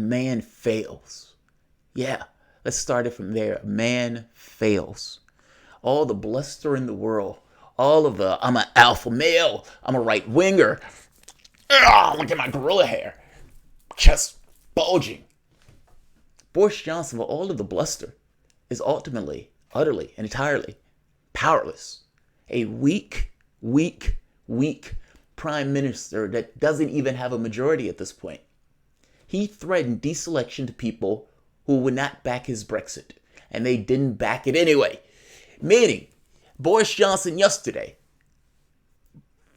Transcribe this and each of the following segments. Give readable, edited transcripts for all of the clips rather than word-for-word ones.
man fails. Yeah, let's start it from there. Man fails. All the bluster in the world, all of the I'm an alpha male, I'm a right winger. Look at my gorilla hair, chest bulging. Boris Johnson, with all of the bluster, is ultimately, utterly, and entirely powerless. A weak prime minister that doesn't even have a majority at this point. He threatened deselection to people who would not back his Brexit, and they didn't back it anyway. Meaning, Boris Johnson yesterday,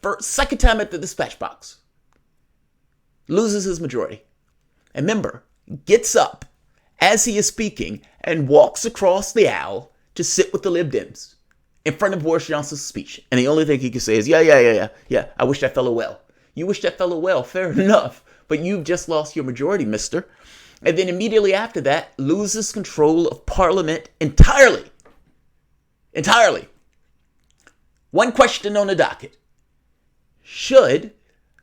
for second time at the dispatch box, loses his majority. And remember, gets up as he is speaking and walks across the aisle to sit with the Lib Dems in front of Boris Johnson's speech. And the only thing he can say is, yeah, I wish that fellow well. You wish that fellow well, fair enough. But you've just lost your majority, mister. And then immediately after that, loses control of Parliament entirely. Entirely. One question on the docket. Should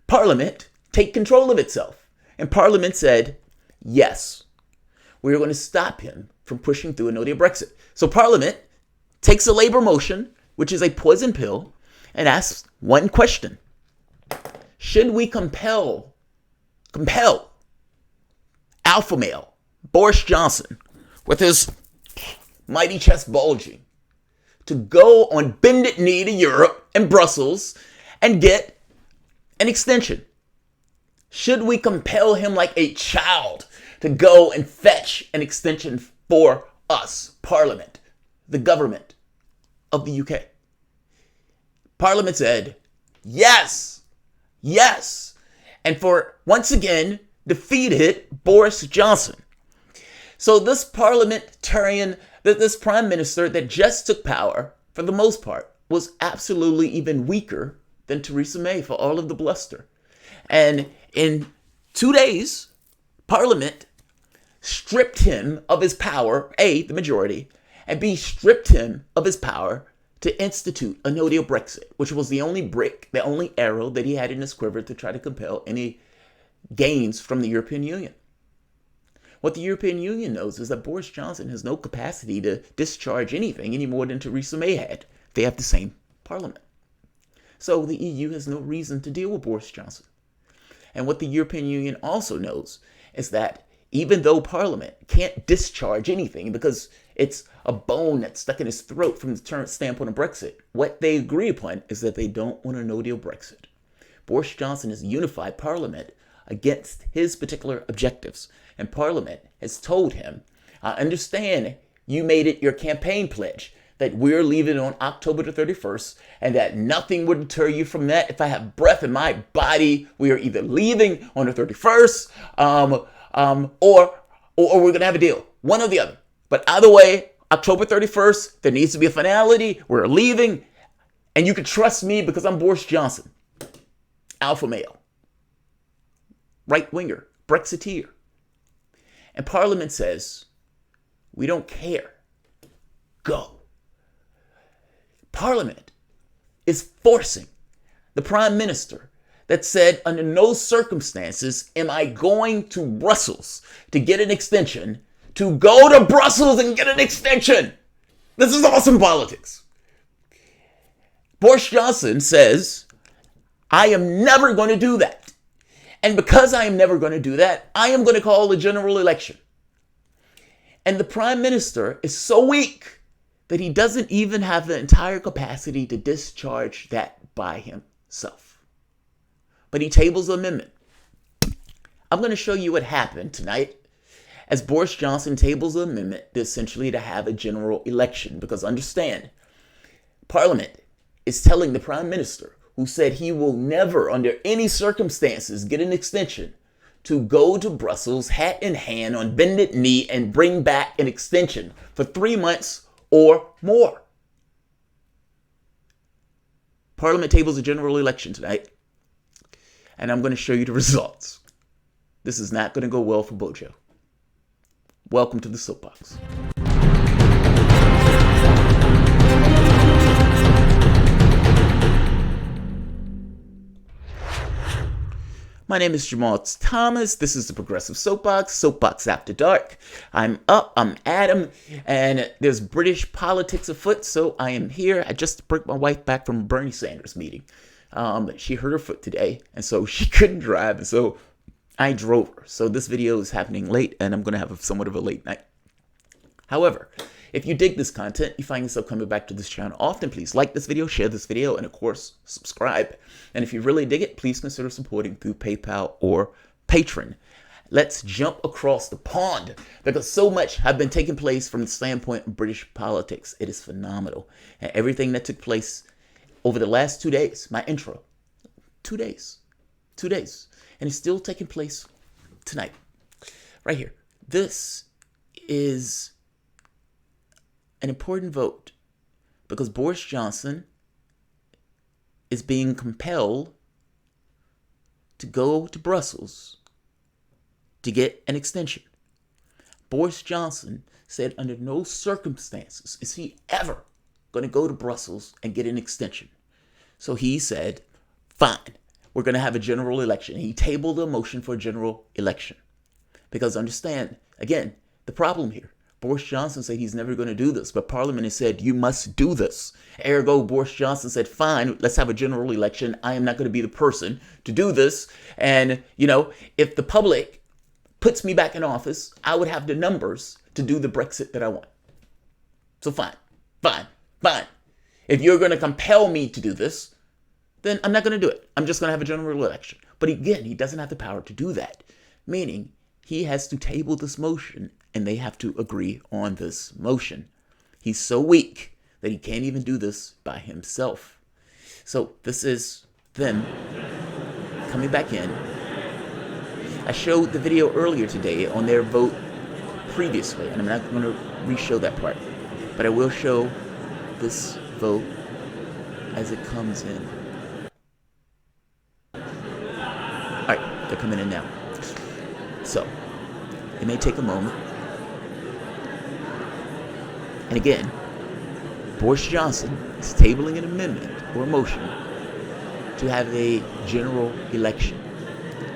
Parliament take control of itself? And Parliament said, yes. We're going to stop him from pushing through a no-deal Brexit. So Parliament takes a Labour motion, which is a poison pill, and asks one question. Should we compel alpha male Boris Johnson, with his mighty chest bulging, to go on bended knee to Europe and Brussels and get an extension? Should we compel him like a child to go and fetch an extension for us, Parliament, the government of the UK? Parliament said, yes. And for, once again, defeated Boris Johnson. So this parliamentarian, this prime minister that just took power, for the most part, was absolutely even weaker than Theresa May for all of the bluster. And in 2 days, Parliament stripped him of his power, A, the majority, and B, stripped him of his power to institute a no-deal Brexit, which was the only brick, the only arrow that he had in his quiver to try to compel any gains from the European Union. What the European Union knows is that Boris Johnson has no capacity to discharge anything any more than Theresa May had. They have the same parliament. So the EU has no reason to deal with Boris Johnson. And what the European Union also knows is that even though Parliament can't discharge anything because it's a bone that's stuck in his throat from the standpoint of Brexit, what they agree upon is that they don't want a no-deal Brexit. Boris Johnson has unified Parliament against his particular objectives. And Parliament has told him, I understand you made it your campaign pledge that we're leaving on October the 31st and that nothing would deter you from that. If I have breath in my body, we are either leaving on the 31st or we're going to have a deal. One or the other. But either way, October 31st, there needs to be a finality. We're leaving. And you can trust me because I'm Boris Johnson. Alpha male. Right winger. Brexiteer. And Parliament says, we don't care. Go. Parliament is forcing the Prime Minister that said, under no circumstances am I going to Brussels to get an extension, to go to Brussels and get an extension. This is awesome politics. Boris Johnson says, I am never going to do that. And because I am never going to do that, I am going to call a general election. And the Prime Minister is so weak that he doesn't even have the entire capacity to discharge that by himself. But he tables the amendment. I'm going to show you what happened tonight as Boris Johnson tables the amendment essentially to have a general election. Because understand, Parliament is telling the Prime Minister, who said he will never, under any circumstances, get an extension, to go to Brussels, hat in hand, on bended knee, and bring back an extension for 3 months or more. Parliament tables a general election tonight, and I'm going to show you the results. This is not going to go well for Bojo. Welcome to the soapbox. My name is Jamarl Thomas. This is the Progressive Soapbox After Dark. I'm Adam, and there's British politics afoot, so I am here. I just brought my wife back from a Bernie Sanders meeting. She hurt her foot today, and so she couldn't drive, and so I drove her. So this video is happening late, and I'm going to have somewhat of a late night. However, if you dig this content, you find yourself coming back to this channel often, please like this video, share this video, and of course, subscribe. And if you really dig it, please consider supporting through PayPal or Patreon. Let's jump across the pond, because so much has been taking place from the standpoint of British politics. It is phenomenal. And everything that took place over the last 2 days, my intro, 2 days, and it's still taking place tonight, right here. This is an important vote because Boris Johnson is being compelled to go to Brussels to get an extension. Boris Johnson said under no circumstances is he ever going to go to Brussels and get an extension. So he said, fine, we're going to have a general election. He tabled a motion for a general election. Because understand, again, the problem here. Boris Johnson said he's never going to do this, but Parliament has said, you must do this. Ergo, Boris Johnson said, fine, let's have a general election. I am not going to be the person to do this. And, if the public puts me back in office, I would have the numbers to do the Brexit that I want. So fine. If you're going to compel me to do this, then I'm not going to do it. I'm just going to have a general election. But again, he doesn't have the power to do that, meaning he has to table this motion and they have to agree on this motion. He's so weak that he can't even do this by himself. So this is them coming back in. I showed the video earlier today on their vote previously, and I'm not going to re-show that part, but I will show this vote as it comes in. All right, they're coming in now. So it may take a moment. And again, Boris Johnson is tabling an amendment or a motion to have a general election.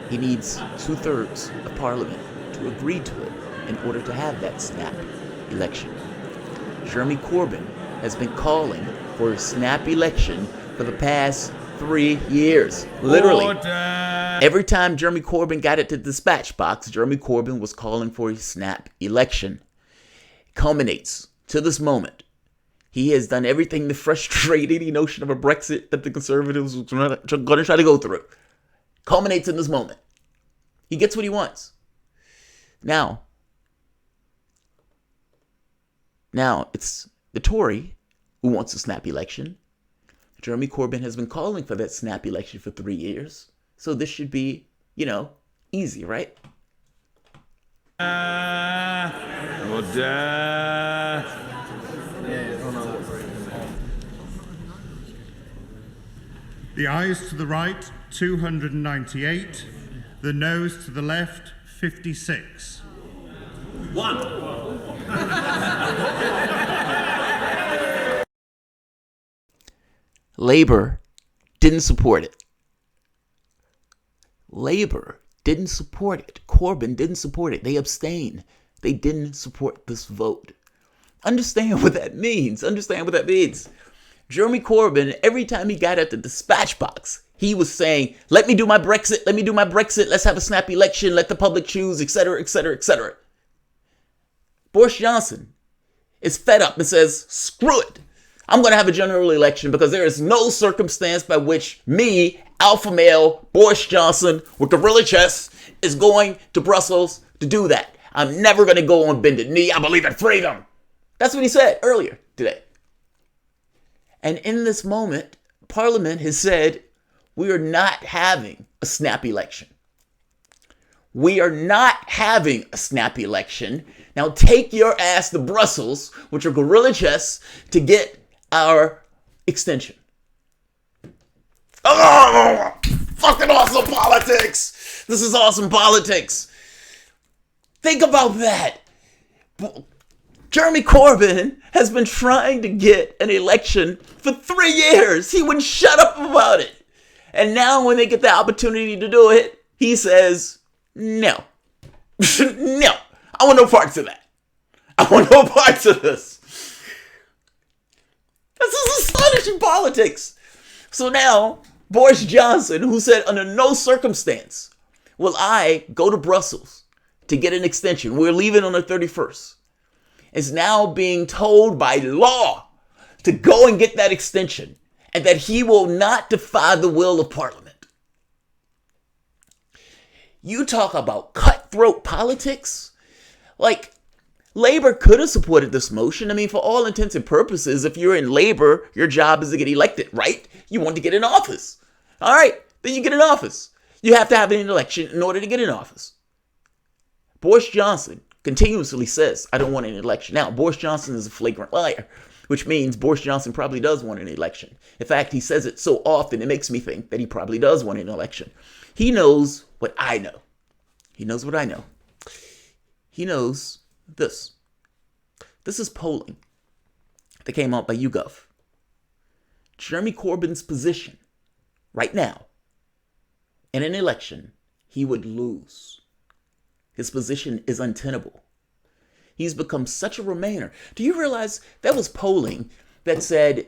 He needs 2/3 of Parliament to agree to it in order to have that snap election. Jeremy Corbyn has been calling for a snap election for the past 3 years. Literally. Order. Every time Jeremy Corbyn got it to the dispatch box, Jeremy Corbyn was calling for a snap election. It culminates to this moment. He has done everything to frustrate any notion of a Brexit that the Conservatives were going to try to go through. Culminates in this moment. He gets what he wants. Now it's the Tory who wants a snap election. Jeremy Corbyn has been calling for that snap election for 3 years. So this should be, easy, right? The ayes to the right, 298. The noes to the left, 56. Labour didn't support it. Corbyn didn't support it. They abstained. They didn't support this vote. Understand what that means. Jeremy Corbyn, every time he got at the dispatch box, he was saying, let me do my Brexit. Let's have a snap election. Let the public choose, etc., etc., etc. Boris Johnson is fed up and says, screw it. I'm going to have a general election because there is no circumstance by which me, alpha male, Boris Johnson, with gorilla chest, is going to Brussels to do that. I'm never going to go on bended knee. I believe in freedom. That's what he said earlier today. And in this moment, Parliament has said, we are not having a snap election. Now take your ass to Brussels with your gorilla chest to get our extension. Oh, fucking awesome politics. This is awesome politics. Think about that. Jeremy Corbyn has been trying to get an election for 3 years. He wouldn't shut up about it. And now when they get the opportunity to do it, he says, no. No. I want no parts of that. I want no parts of this. This is astonishing politics. So now, Boris Johnson, who said under no circumstance will I go to Brussels to get an extension, we're leaving on the 31st, is now being told by law to go and get that extension, and that he will not defy the will of Parliament. You talk about cutthroat politics? Like, Labor could have supported this motion. I mean, for all intents and purposes, if you're in Labor, your job is to get elected, right? You want to get in office. All right, then you get in office. You have to have an election in order to get in office. Boris Johnson continuously says, I don't want an election. Now, Boris Johnson is a flagrant liar, which means Boris Johnson probably does want an election. In fact, he says it so often, it makes me think that he probably does want an election. He knows what I know. He knows what I know. He knows this. This is polling that came out by YouGov. Jeremy Corbyn's position right now in an election, he would lose. His position is untenable. He's become such a Remainer. Do you realize that was polling that said,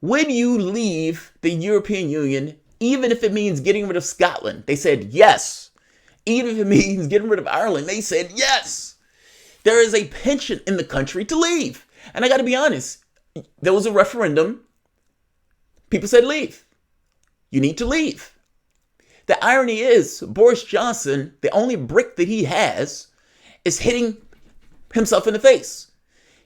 when you leave the European Union, even if it means getting rid of Scotland, they said yes. Even if it means getting rid of Ireland, they said yes. There is a penchant in the country to leave. And I got to be honest, there was a referendum. People said leave. You need to leave. The irony is, Boris Johnson, the only brick that he has is hitting himself in the face.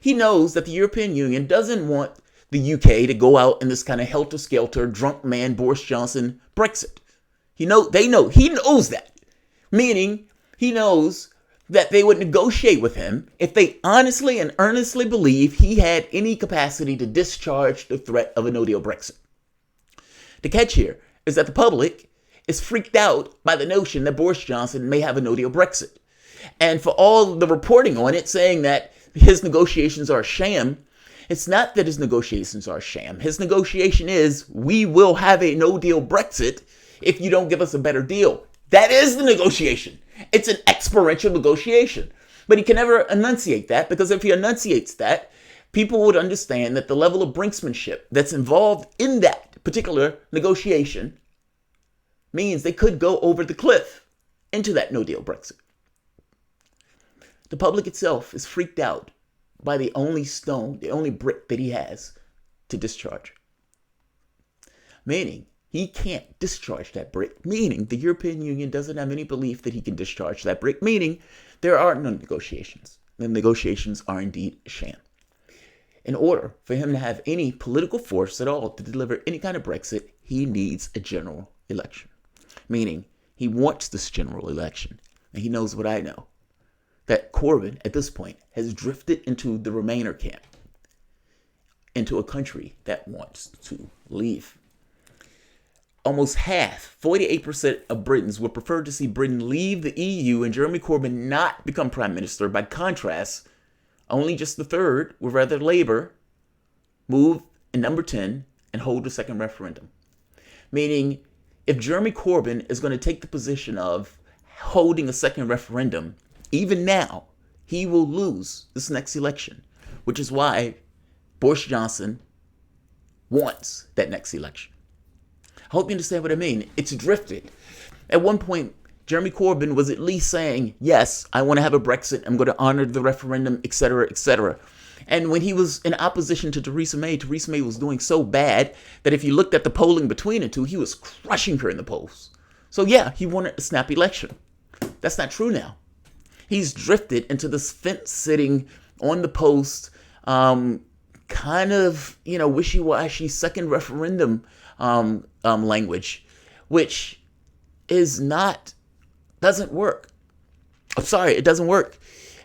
He knows that the European Union doesn't want the UK to go out in this kind of helter-skelter, drunk man, Boris Johnson Brexit. He knows that. Meaning, he knows that they would negotiate with him if they honestly and earnestly believe he had any capacity to discharge the threat of a no-deal Brexit. The catch here is that the public is freaked out by the notion that Boris Johnson may have a no-deal Brexit. And for all the reporting on it saying that his negotiations are a sham, it's not that his negotiations are a sham. His negotiation is, we will have a no-deal Brexit if you don't give us a better deal. That is the negotiation. It's an experiential negotiation. But he can never enunciate that, because if he enunciates that, people would understand that the level of brinksmanship that's involved in that particular negotiation means they could go over the cliff into that no-deal Brexit. The public itself is freaked out by the only stone, the only brick that he has to discharge. Meaning, he can't discharge that brick, meaning the European Union doesn't have any belief that he can discharge that brick, meaning there are no negotiations. The negotiations are indeed a sham. In order for him to have any political force at all to deliver any kind of Brexit, he needs a general election. Meaning, he wants this general election. And he knows what I know. That Corbyn, at this point, has drifted into the Remainer camp. Into a country that wants to leave. Almost half, 48% of Britons would prefer to see Britain leave the EU and Jeremy Corbyn not become Prime Minister. By contrast, only just the third would rather Labour move in number 10 and hold a second referendum. Meaning, if Jeremy Corbyn is going to take the position of holding a second referendum, even now, he will lose this next election, which is why Boris Johnson wants that next election. I hope you understand what I mean. It's drifted. At one point, Jeremy Corbyn was at least saying, yes, I want to have a Brexit. I'm going to honor the referendum, etc., etc. And when he was in opposition to Theresa May was doing so bad that if you looked at the polling between the two, he was crushing her in the polls. So yeah, he wanted a snap election. That's not true now. He's drifted into this fence sitting on the post, kind of, wishy-washy second referendum language, which doesn't work. I'm sorry, it doesn't work.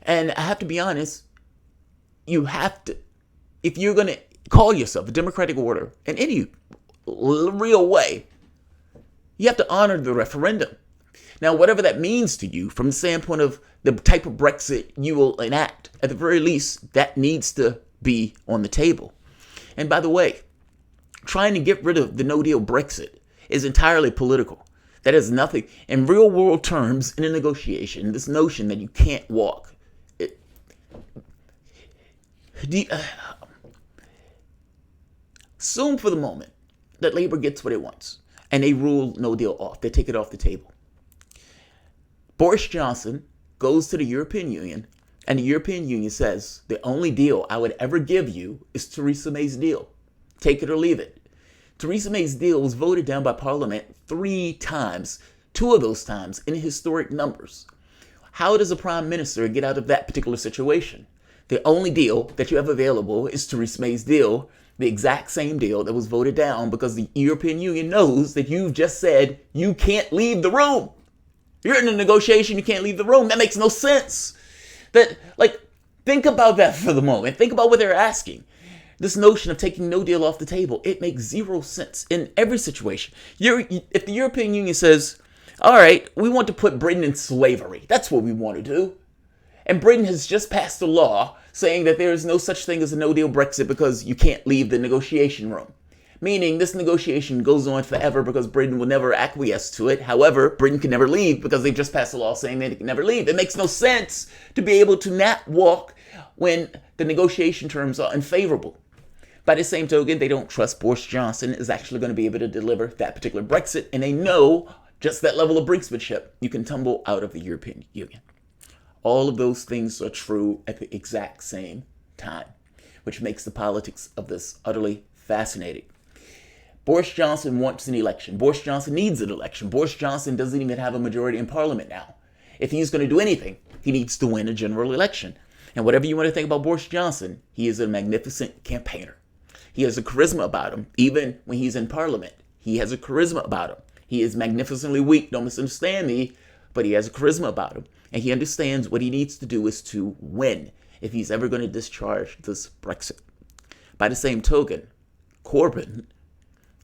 And I have to be honest, you have to, if you're going to call yourself a democratic order in any real way, you have to honor the referendum. Now, whatever that means to you from the standpoint of the type of Brexit you will enact, at the very least, that needs to be on the table. And by the way, trying to get rid of the no-deal Brexit is entirely political. That is nothing. In real world terms, in a negotiation, this notion that you can't walk. Assume for the moment that Labour gets what it wants and they rule no deal off. They take it off the table. Boris Johnson goes to the European Union and the European Union says, the only deal I would ever give you is Theresa May's deal. Take it or leave it. Theresa May's deal was voted down by Parliament 3 times, 2 of those times in historic numbers. How does a prime minister get out of that particular situation? The only deal that you have available is Theresa May's deal, the exact same deal that was voted down because the European Union knows that you've just said you can't leave the room. You're in a negotiation, you can't leave the room. That makes no sense. Think about that for the moment. Think about what they're asking. This notion of taking no deal off the table, it makes 0 sense in every situation. If the European Union says, all right, we want to put Britain in slavery, that's what we want to do. And Britain has just passed a law saying that there is no such thing as a no-deal Brexit because you can't leave the negotiation room. Meaning this negotiation goes on forever because Britain will never acquiesce to it. However, Britain can never leave because they've just passed a law saying they can never leave. It makes no sense to be able to not walk when the negotiation terms are unfavorable. By the same token, they don't trust Boris Johnson is actually going to be able to deliver that particular Brexit, and they know just that level of brinksmanship, you can tumble out of the European Union. All of those things are true at the exact same time, which makes the politics of this utterly fascinating. Boris Johnson wants an election. Boris Johnson needs an election. Boris Johnson doesn't even have a majority in Parliament now. If he's going to do anything, he needs to win a general election. And whatever you want to think about Boris Johnson, he is a magnificent campaigner. He has a charisma about him, even when he's in Parliament. He has a charisma about him. He is magnificently weak, don't misunderstand me, but he has a charisma about him. And he understands what he needs to do is to win if he's ever going to discharge this Brexit. By the same token, Corbyn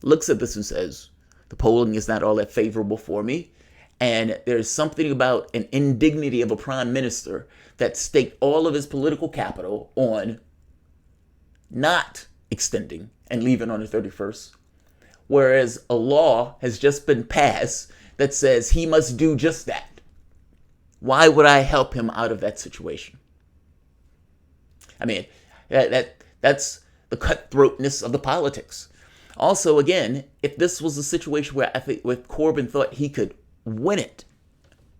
looks at this and says, the polling is not all that favorable for me. And there's something about an indignity of a prime minister that staked all of his political capital on not extending and leaving on the 31st. Whereas a law has just been passed that says he must do just that. Why would I help him out of that situation? I mean, that's the cutthroatness of the politics. Also, again, if this was a situation where Corbyn thought he could win it,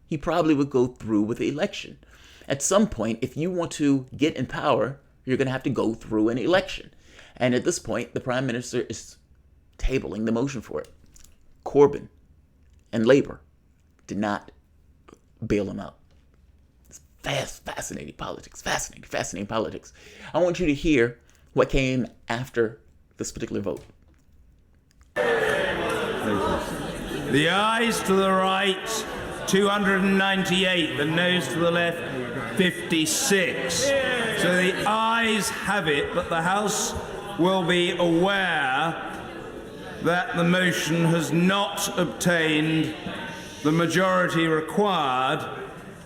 he probably would go through with the election. At some point, if you want to get in power, you're going to have to go through an election. And at this point, the Prime Minister is tabling the motion for it. Corbyn and Labour did not bail him out. It's fascinating politics. Fascinating politics. I want you to hear what came after this particular vote. The ayes to the right, 298. The noes to the left, 56. So the ayes have it, but the House will be aware that the motion has not obtained the majority required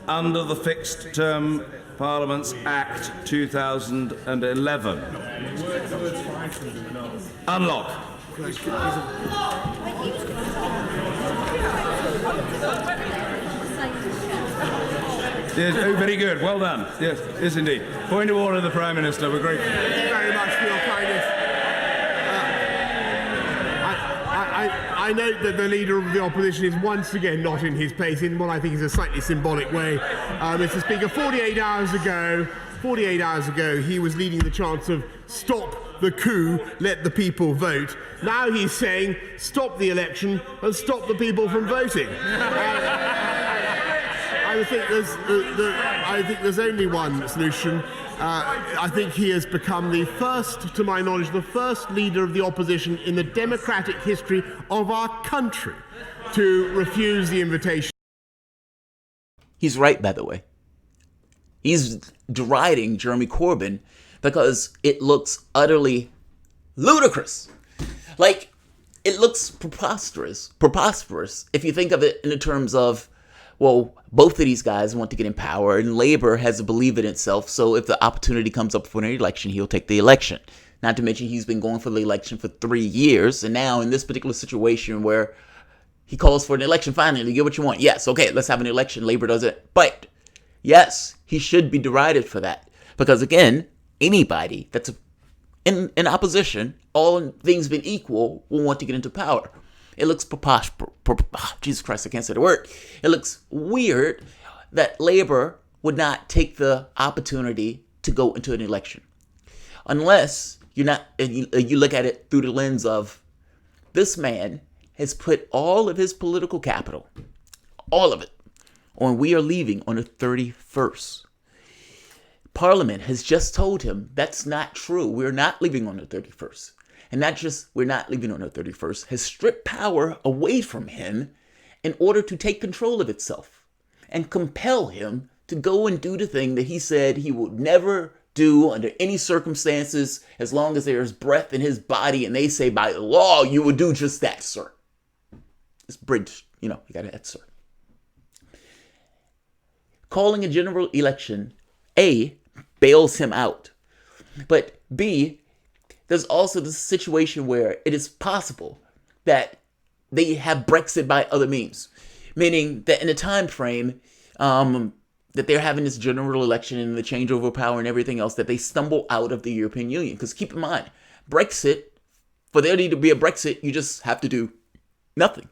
under the Fixed Term Parliaments Act 2011. Unlock. Yes, oh, very good. Well done. Yes, indeed. Point of order, the Prime Minister. We're grateful. Thank you very much for your kindness. I note that the Leader of the Opposition is once again not in his place in what I think is a slightly symbolic way. Mr. Speaker, 48 hours ago, he was leading the chants of "Stop the coup, let the people vote." Now he's saying, "Stop the election and stop the people from voting." I think there's only one solution. I think he has become the first, to my knowledge, the first leader of the opposition in the democratic history of our country to refuse the invitation. He's right, by the way. He's deriding Jeremy Corbyn because it looks utterly ludicrous. Like, it looks preposterous if you think of it in the terms of, well, both of these guys want to get in power, and Labour has to believe in itself, so if the opportunity comes up for an election, he'll take the election. Not to mention he's been going for the election for 3 years, and now in this particular situation where He calls for an election. Finally, you get what you want. Yes, okay, let's have an election. Labor does it. But yes, he should be derided for that. Because again, anybody that's in opposition, all things being equal, will want to get into power. It looks Jesus Christ, I can't say the word. It looks weird that Labor would not take the opportunity to go into an election. Unless you look at it through the lens of this man has put all of his political capital, all of it, on we are leaving on the 31st. Parliament has just told him that's not true. We're not leaving on the 31st. And not just we're not leaving on the 31st, has stripped power away from him in order to take control of itself and compel him to go and do the thing that he said he would never do under any circumstances as long as there is breath in his body. And they say by law, you would do just that, sir. It's bridge, you got to add, sir. Calling a general election, A, bails him out. But B, there's also the situation where it is possible that they have Brexit by other means. Meaning that in the time frame that they're having this general election and the changeover of power and everything else, that they stumble out of the European Union. Because keep in mind, Brexit, for there to be a Brexit, you just have to do nothing.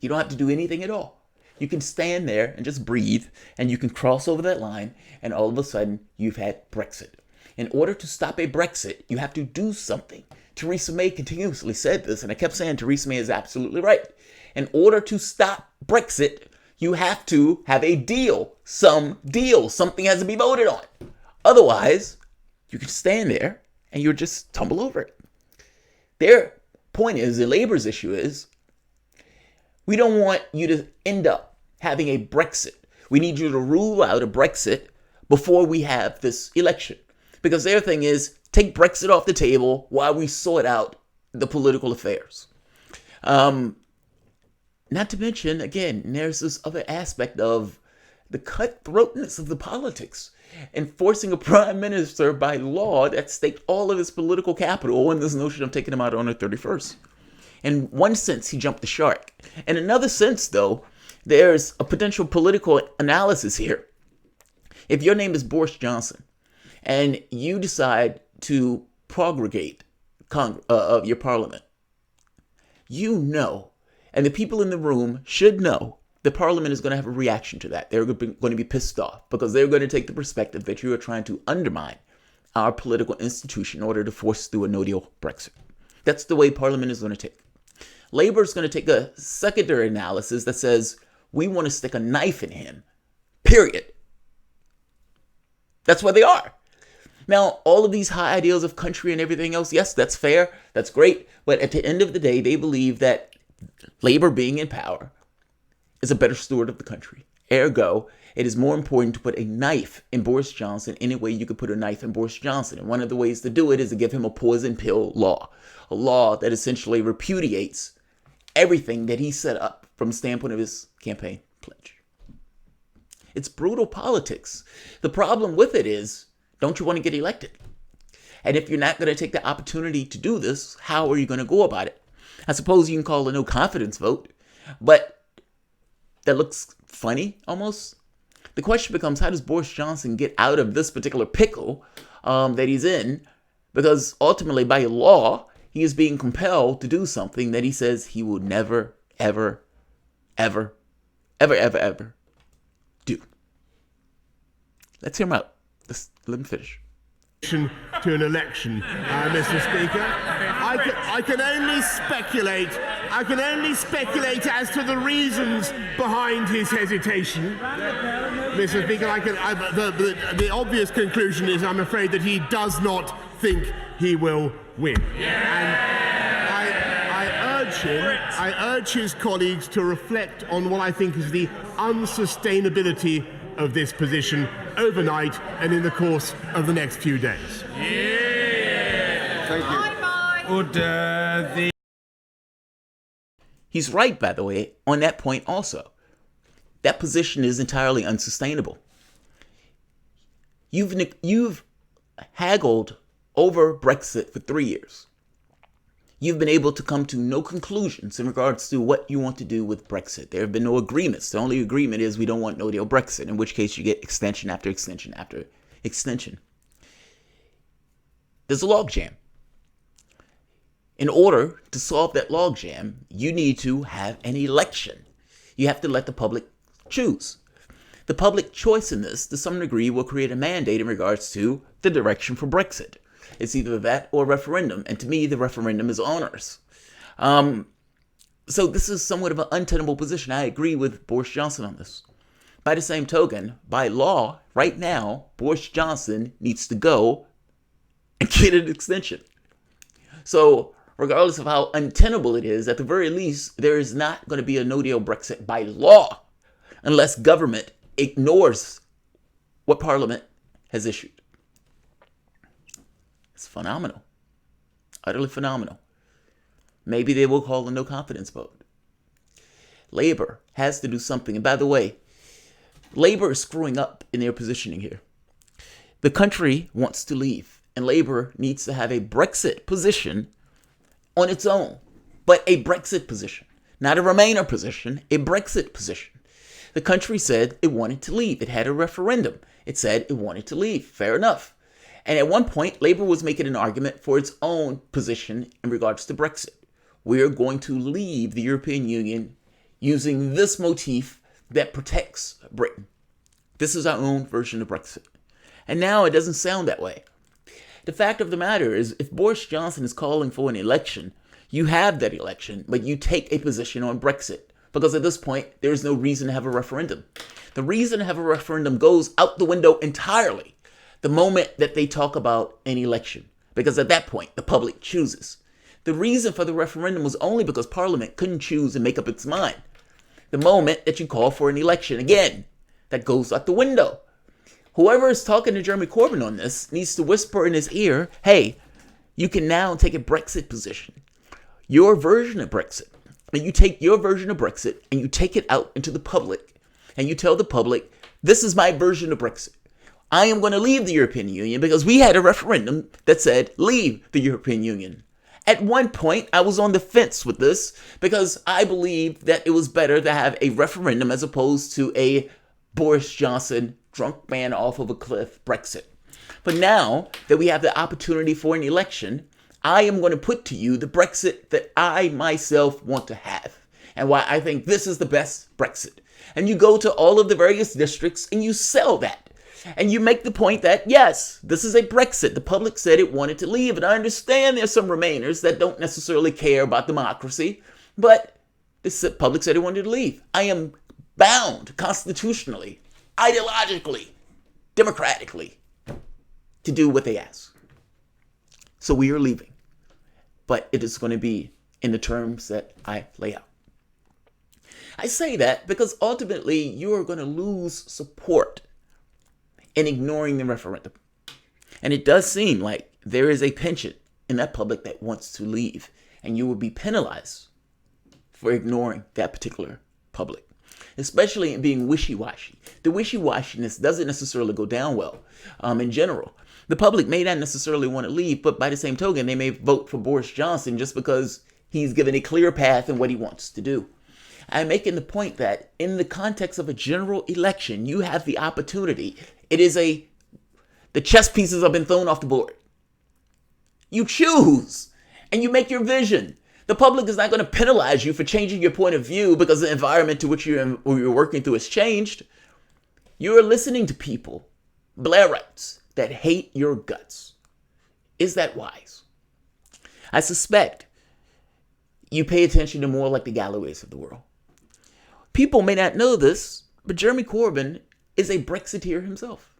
You don't have to do anything at all. You can stand there and just breathe, and you can cross over that line, and all of a sudden, you've had Brexit. In order to stop a Brexit, you have to do something. Theresa May continuously said this, and I kept saying Theresa May is absolutely right. In order to stop Brexit, you have to have a deal. Some deal. Something has to be voted on. Otherwise, you can stand there, and you'll just tumble over it. Their point is, the Labour's issue is, we don't want you to end up having a Brexit. We need you to rule out a Brexit before we have this election. Because their thing is, take Brexit off the table while we sort out the political affairs. Not to mention, again, there's this other aspect of the cutthroatness of the politics. Enforcing a prime minister by law that staked all of his political capital in this notion of taking him out on the 31st. In one sense, he jumped the shark. In another sense, though, there's a potential political analysis here. If your name is Boris Johnson and you decide to prorogate your parliament, and the people in the room should know, the parliament is going to have a reaction to that. They're going to be pissed off because they're going to take the perspective that you are trying to undermine our political institution in order to force through a no-deal Brexit. That's the way parliament is going to take. Labour is going to take a secondary analysis that says, we want to stick a knife in him, period. That's where they are. Now, all of these high ideals of country and everything else, yes, that's fair, that's great. But at the end of the day, they believe that Labour being in power is a better steward of the country. Ergo, it is more important to put a knife in Boris Johnson any way you could put a knife in Boris Johnson. And one of the ways to do it is to give him a poison pill law. A law that essentially repudiates everything that he set up from the standpoint of his campaign pledge. It's brutal politics. The problem with it is, don't you want to get elected? And if you're not going to take the opportunity to do this, how are you going to go about it? I suppose you can call it a no confidence vote, but that looks funny almost. The question becomes, how does Boris Johnson get out of this particular pickle that he's in? Because ultimately, by law, he is being compelled to do something that he says he will never, ever, ever, ever, ever, ever do. Let's hear him out. Let me finish. To an election, Mr. Speaker. I can only speculate. I can only speculate as to the reasons behind his hesitation, Mr. Speaker. The obvious conclusion is, I'm afraid, that he does not think he will win. And I urge his colleagues to reflect on what I think is the unsustainability of this position overnight and in the course of the next few days. Thank you. He's right, by the way, on that point also. That position is entirely unsustainable. You've haggled over Brexit for 3 years. you've been able to come to no conclusions in regards to what you want to do with Brexit. There have been no agreements. The only agreement is we don't want no deal Brexit, in which case you get extension after extension after extension. There's a logjam. In order to solve that logjam, you need to have an election. You have to let the public choose. The public choice in this, to some degree, will create a mandate in regards to the direction for Brexit. It's either that or a referendum, and to me, the referendum is onerous. So this is somewhat of an untenable position. I agree with Boris Johnson on this. By the same token, by law, right now, Boris Johnson needs to go and get an extension. So regardless of how untenable it is, at the very least, there is not going to be a no-deal Brexit by law unless government ignores what Parliament has issued. It's phenomenal. Utterly phenomenal. Maybe they will call a no confidence vote. Labour has to do something. And by the way, Labour is screwing up in their positioning here. The country wants to leave, and Labour needs to have a Brexit position on its own, but a Brexit position, not a Remainer position, a Brexit position. The country said it wanted to leave. It had a referendum. It said it wanted to leave. Fair enough. And at one point, Labour was making an argument for its own position in regards to Brexit. We're going to leave the European Union using this motif that protects Britain. This is our own version of Brexit. And now it doesn't sound that way. The fact of the matter is, if Boris Johnson is calling for an election, you have that election, but you take a position on Brexit. Because at this point, there is no reason to have a referendum. The reason to have a referendum goes out the window entirely the moment that they talk about an election. Because at that point, the public chooses. The reason for the referendum was only because Parliament couldn't choose and make up its mind. The moment that you call for an election, again, that goes out the window. Whoever is talking to Jeremy Corbyn on this needs to whisper in his ear, hey, you can now take a Brexit position. Your version of Brexit. And you take your version of Brexit and you take it out into the public. And you tell the public, this is my version of Brexit. I am going to leave the European Union because we had a referendum that said leave the European Union. At one point, I was on the fence with this because I believed that it was better to have a referendum as opposed to a Boris Johnson drunk man off of a cliff Brexit. But now that we have the opportunity for an election, I am going to put to you the Brexit that I myself want to have and why I think this is the best Brexit. And you go to all of the various districts and you sell that. And you make the point that, yes, this is a Brexit. The public said it wanted to leave. And I understand there's some Remainers that don't necessarily care about democracy, but the public said it wanted to leave. I am bound constitutionally, ideologically, democratically to do what they ask. So we are leaving. But it is going to be in the terms that I lay out. I say that because ultimately you are going to lose support in ignoring the referendum. And it does seem like there is a penchant in that public that wants to leave. And you will be penalized for ignoring that particular public, especially in being wishy-washy. The wishy-washiness doesn't necessarily go down well in general. The public may not necessarily want to leave, but by the same token, they may vote for Boris Johnson just because he's given a clear path in what he wants to do. I'm making the point that in the context of a general election, you have the opportunity. It is the chess pieces have been thrown off the board. You choose and you make your vision. The public is not going to penalize you for changing your point of view because the environment to which you're working through has changed. You're listening to people, Blairites, that hate your guts. Is that wise? I suspect you pay attention to more like the Galloways of the world. People may not know this, but Jeremy Corbyn is a Brexiteer himself.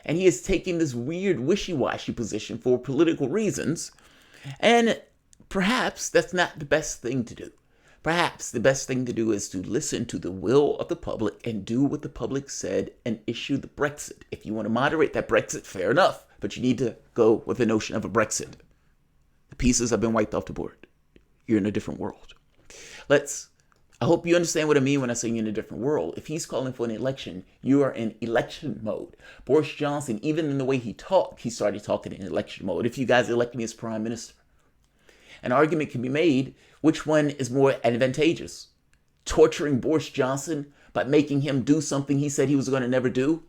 And he is taking this weird wishy-washy position for political reasons. And perhaps that's not the best thing to do. Perhaps the best thing to do is to listen to the will of the public and do what the public said and issue the Brexit. If you want to moderate that Brexit, fair enough. But you need to go with the notion of a Brexit. The pieces have been wiped off the board. You're in a different world. I hope you understand what I mean when I say you're in a different world. If he's calling for an election, you are in election mode. Boris Johnson, even in the way he talked, he started talking in election mode. If you guys elect me as prime minister. An argument can be made which one is more advantageous. Torturing Boris Johnson by making him do something he said he was going to never do,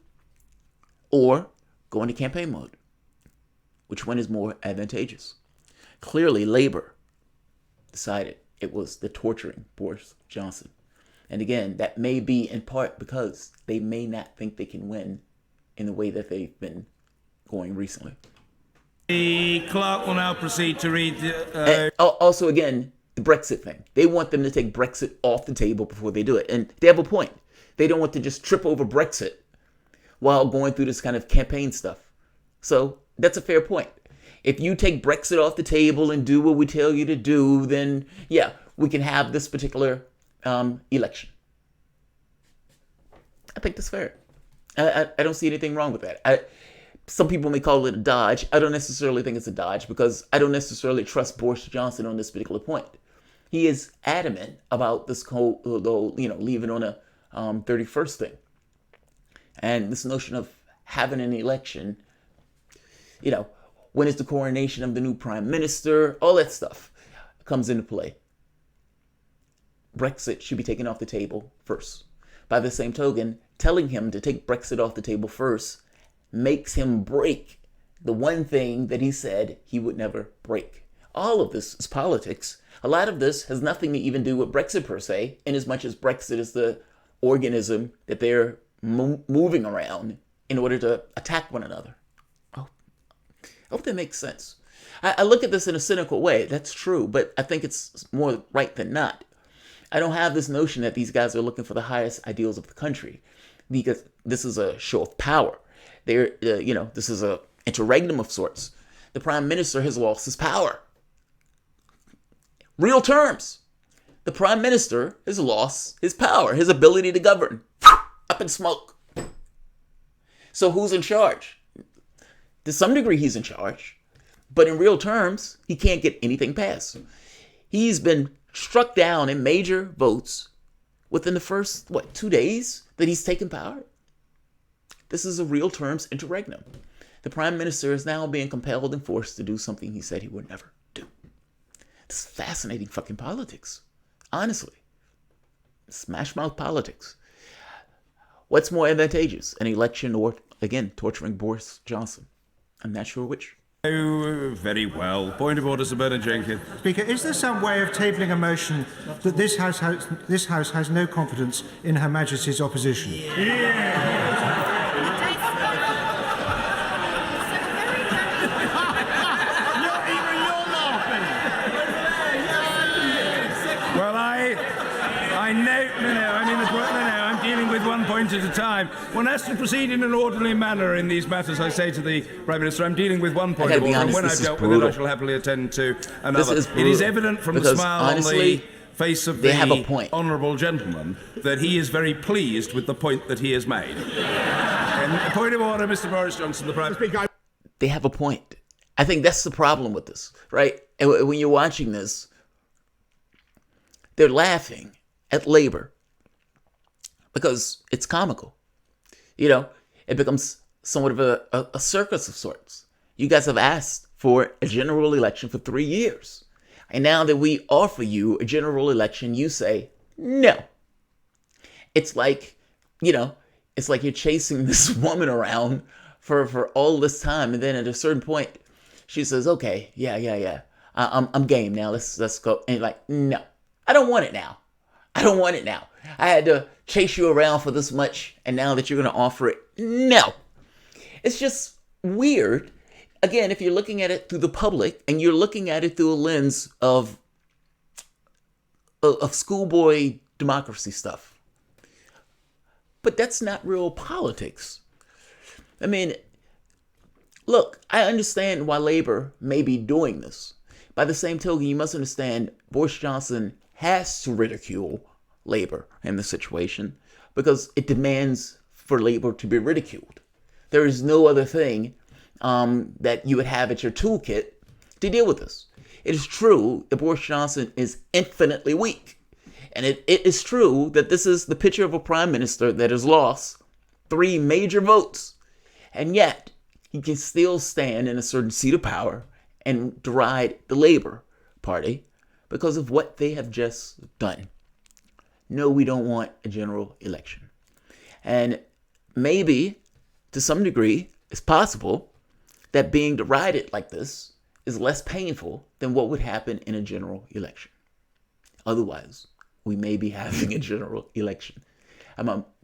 or go into campaign mode. Which one is more advantageous? Clearly, Labour decided it was the torturing Boris Johnson. And again, that may be in part because they may not think they can win in the way that they've been going recently. The clerk will now proceed to read And also, again, the Brexit thing. They want them to take Brexit off the table before they do it. And they have a point. They don't want to just trip over Brexit while going through this kind of campaign stuff. So that's a fair point. If you take Brexit off the table and do what we tell you to do, then yeah, we can have this particular election. I think that's fair. I don't see anything wrong with that. Some people may call it a dodge. I don't necessarily think it's a dodge because I don't necessarily trust Boris Johnson on this particular point. He is adamant about this whole, leaving on a 31st thing. And this notion of having an election, when is the coronation of the new prime minister, all that stuff comes into play. Brexit should be taken off the table first. By the same token, telling him to take Brexit off the table first makes him break the one thing that he said he would never break. All of this is politics. A lot of this has nothing to even do with Brexit per se, in as much as Brexit is the organism that they're moving around in order to attack one another. I hope that makes sense. I look at this in a cynical way. That's true, but I think it's more right than not. I don't have this notion that these guys are looking for the highest ideals of the country, because this is a show of power. This is a interregnum of sorts. The prime minister has lost his power. Real terms. The prime minister has lost his power, his ability to govern. Up in smoke. So who's in charge? To some degree, he's in charge. But in real terms, he can't get anything passed. He's been struck down in major votes within the first, 2 days that he's taken power? This is a real terms interregnum. The prime minister is now being compelled and forced to do something he said he would never do. This is fascinating fucking politics. Honestly. Smash mouth politics. What's more advantageous, an election or, again, torturing Boris Johnson? I'm not sure which. Oh, very well. Point of order, Sir Bernard Jenkins. Speaker, is there some way of tabling a motion that this House has no confidence in Her Majesty's opposition? Well, I'm dealing with one point at a time. One has to proceed in an orderly manner in these matters. I say to the Prime Minister, I'm dealing with one point of order, and when I've dealt with it, I shall happily attend to another. It is evident from the smile on the face of the honourable gentleman that he is very pleased with the point that he has made. And point of order, Mr. Boris Johnson, the Prime Minister. They have a point. I think that's the problem with this, right? And when you're watching this, they're laughing at Labour because it's comical. It becomes somewhat of a circus of sorts. You guys have asked for a general election for 3 years. And now that we offer you a general election, you say no. It's like, it's like you're chasing this woman around for all this time. And then at a certain point, she says, okay, yeah. I'm game now. Let's go. And you're like, no, I don't want it now. I had to chase you around for this much, and now that you're going to offer it, no. It's just weird. Again, if you're looking at it through the public, and you're looking at it through a lens of schoolboy democracy stuff. But that's not real politics. I mean, look, I understand why Labour may be doing this. By the same token, you must understand Boris Johnson has to ridicule Labour in this situation because it demands for Labour to be ridiculed. There is no other thing that you would have at your toolkit to deal with this. It is true that Boris Johnson is infinitely weak. And it is true that this is the picture of a prime minister that has lost 3 major votes. And yet, he can still stand in a certain seat of power and deride the Labour Party because of what they have just done. No, we don't want a general election. And maybe, to some degree, it's possible that being derided like this is less painful than what would happen in a general election. Otherwise, we may be having a general election.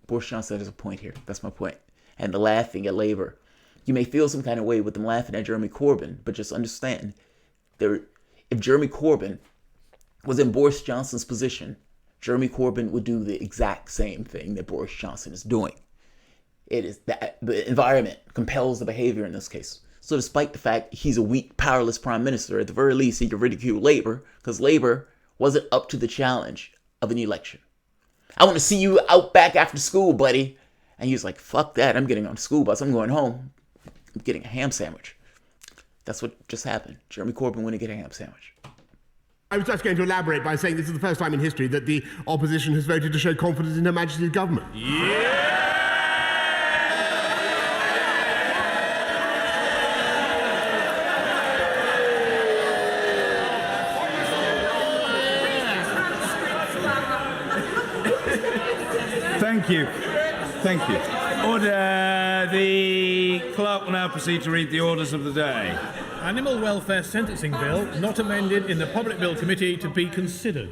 Boris Johnson has a point here. That's my point. And the laughing at Labour. You may feel some kind of way with them laughing at Jeremy Corbyn, but just understand, if Jeremy Corbyn was in Boris Johnson's position, Jeremy Corbyn would do the exact same thing that Boris Johnson is doing. It is that the environment compels the behavior in this case. So despite the fact he's a weak, powerless prime minister, at the very least he could ridicule Labour because Labour wasn't up to the challenge of an election. I want to see you out back after school, buddy. And he was like, fuck that. I'm getting on the school bus. I'm going home. I'm getting a ham sandwich. That's what just happened. Jeremy Corbyn went to get a ham sandwich. I was just going to elaborate by saying this is the first time in history that the opposition has voted to show confidence in Her Majesty's government. Thank you. Thank you. Order. The clerk will now proceed to read the orders of the day. Animal Welfare Sentencing Bill, not amended in the Public Bill Committee, to be considered.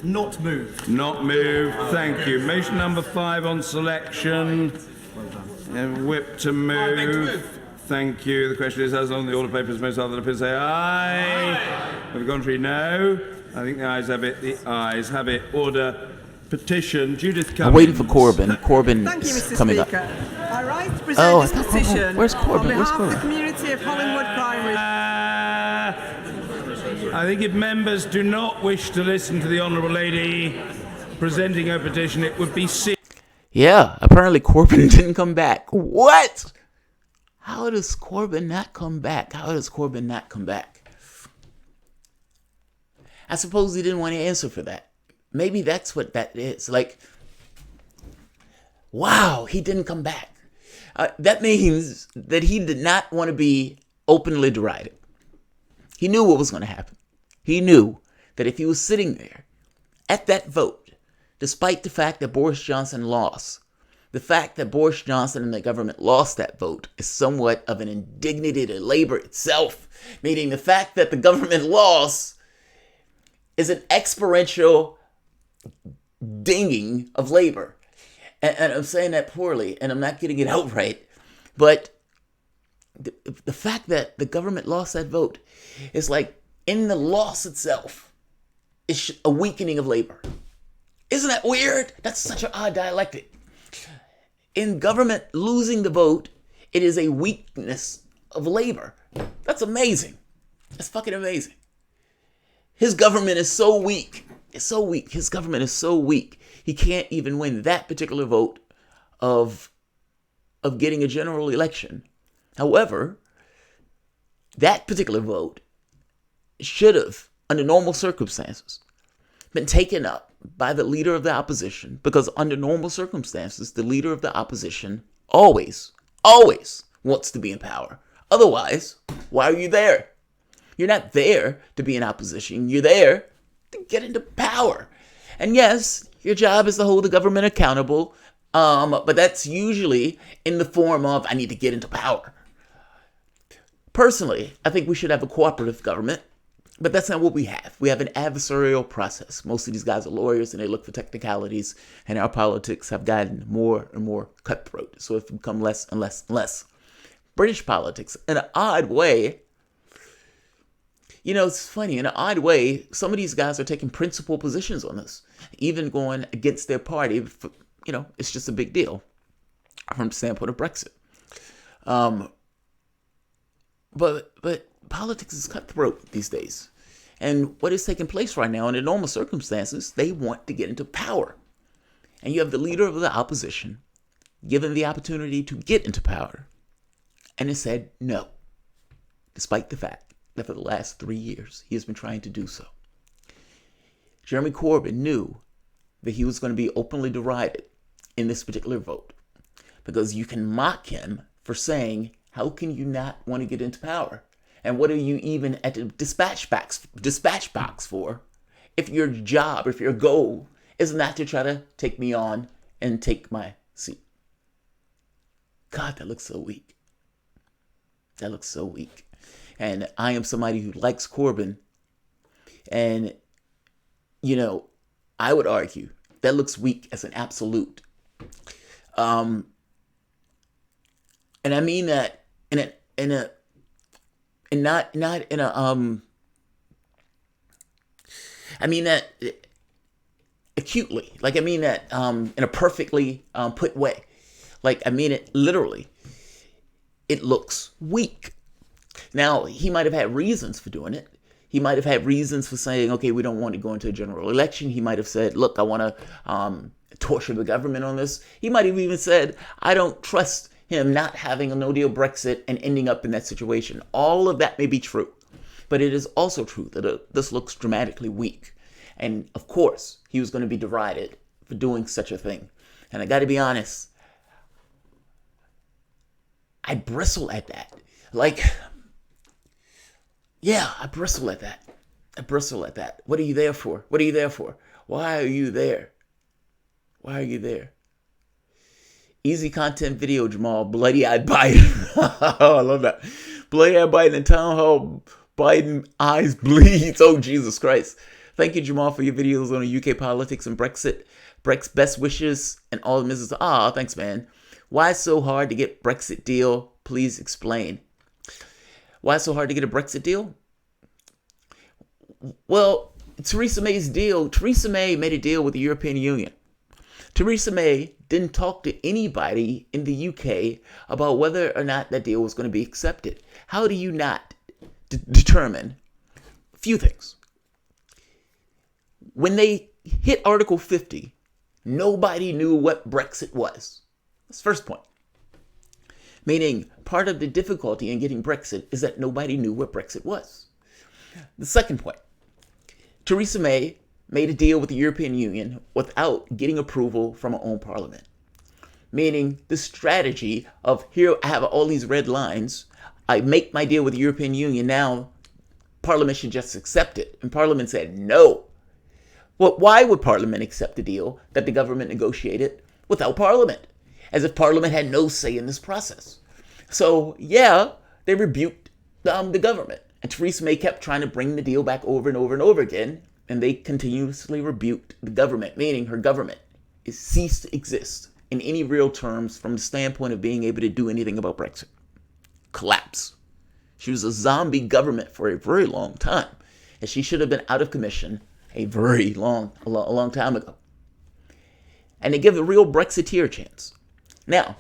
Not moved. Not moved. Thank you. Motion number 5 on selection. Whip to move. Thank you. The question is, as on the order papers, most other appears say aye. For the contrary, no. I think the ayes have it. The ayes have it. Order. Petition. Judith Cummings. I'm waiting for Corbyn. Corbyn Thank you, is Mr. coming Speaker. up. I rise to present this petition Where's Corbyn? on behalf Where's of the Corbyn? community of Hollingwood Primary. I think if members do not wish to listen to the Honourable Lady presenting her petition, it would be Yeah, apparently Corbyn didn't come back. What? How does Corbyn not come back? How does Corbyn not come back? I suppose he didn't want to answer for that. Maybe that's what that is. Like, wow, he didn't come back. That means that he did not want to be openly derided. He knew what was going to happen. He knew that if he was sitting there at that vote, despite the fact that Boris Johnson lost, the fact that Boris Johnson and the government lost that vote is somewhat of an indignity to Labour itself, meaning the fact that the government lost is an experiential dinging of Labour. And I'm saying that poorly, and I'm not getting it out right, but the fact that the government lost that vote is like, in the loss itself, it's a weakening of Labour. Isn't that weird? That's such an odd dialectic. In government losing the vote, it is a weakness of Labour. That's amazing. That's fucking amazing. His government is so weak. It's so weak. His government is so weak. He can't even win that particular vote of getting a general election. However, that particular vote should have, under normal circumstances, been taken up by the leader of the opposition, because under normal circumstances, the leader of the opposition always wants to be in power. Otherwise, why are you there? You're not there to be in opposition. You're there to get into power. And yes, your job is to hold the government accountable, but that's usually in the form of, I need to get into power. Personally, I think we should have a cooperative government, but that's not what we have. We have an adversarial process. Most of these guys are lawyers and they look for technicalities, and our politics have gotten more and more cutthroat. So it's become less and less and less. British politics, in an odd way, it's funny, in an odd way, some of these guys are taking principled positions on this, even going against their party. It's just a big deal from the standpoint of Brexit. But politics is cutthroat these days. And what is taking place right now, under normal circumstances, they want to get into power. And you have the leader of the opposition given the opportunity to get into power. And it said no, despite the fact that for the last 3 years, he has been trying to do so. Jeremy Corbyn knew that he was going to be openly derided in this particular vote, because you can mock him for saying, how can you not want to get into power? And what are you even at the dispatch box for if your job, if your goal is not to try to take me on and take my seat? God, that looks so weak. That looks so weak. And I am somebody who likes Corbyn. And, you know, I would argue that looks weak as an absolute. And I mean that I mean that acutely. Like, I mean that in a perfectly put way. Like, I mean it literally. It looks weak. Now, he might have had reasons for doing it. He might have had reasons for saying, okay, we don't want to go into a general election. He might have said, look, I want to torture the government on this. He might have even said, I don't trust him not having a no-deal Brexit and ending up in that situation. All of that may be true. But it is also true that this looks dramatically weak. And, of course, he was going to be derided for doing such a thing. And I got to be honest, I bristle at that. Like, yeah, I bristle at that. I bristle at that. What are you there for? What are you there for? Why are you there? Why are you there? Easy content video, Jamarl. Bloody-eyed Biden. Oh, I love that. Bloody-eyed Biden in town hall. Biden eyes bleeds. Oh, Jesus Christ. Thank you, Jamarl, for your videos on UK politics and Brexit. Brexit best wishes and all the Mrs. Ah, thanks, man. Why so hard to get Brexit deal? Please explain. Why so hard to get a Brexit deal? Well, Theresa May's deal. Theresa May made a deal with the European Union. Theresa May didn't talk to anybody in the UK about whether or not that deal was going to be accepted. How do you not determine a few things? When they hit Article 50, nobody knew what Brexit was. That's the first point. Meaning, part of the difficulty in getting Brexit is that nobody knew what Brexit was. The second point, Theresa May made a deal with the European Union without getting approval from her own parliament. Meaning, the strategy of, here I have all these red lines, I make my deal with the European Union, now Parliament should just accept it. And Parliament said no. Well, why would Parliament accept a deal that the government negotiated without Parliament? As if Parliament had no say in this process. So, yeah, they rebuked the government. And Theresa May kept trying to bring the deal back over and over and over again. And they continuously rebuked the government, meaning her government is ceased to exist in any real terms from the standpoint of being able to do anything about Brexit. Collapse. She was a zombie government for a very long time. And she should have been out of commission a long time ago. And they give a real Brexiteer a chance. Now,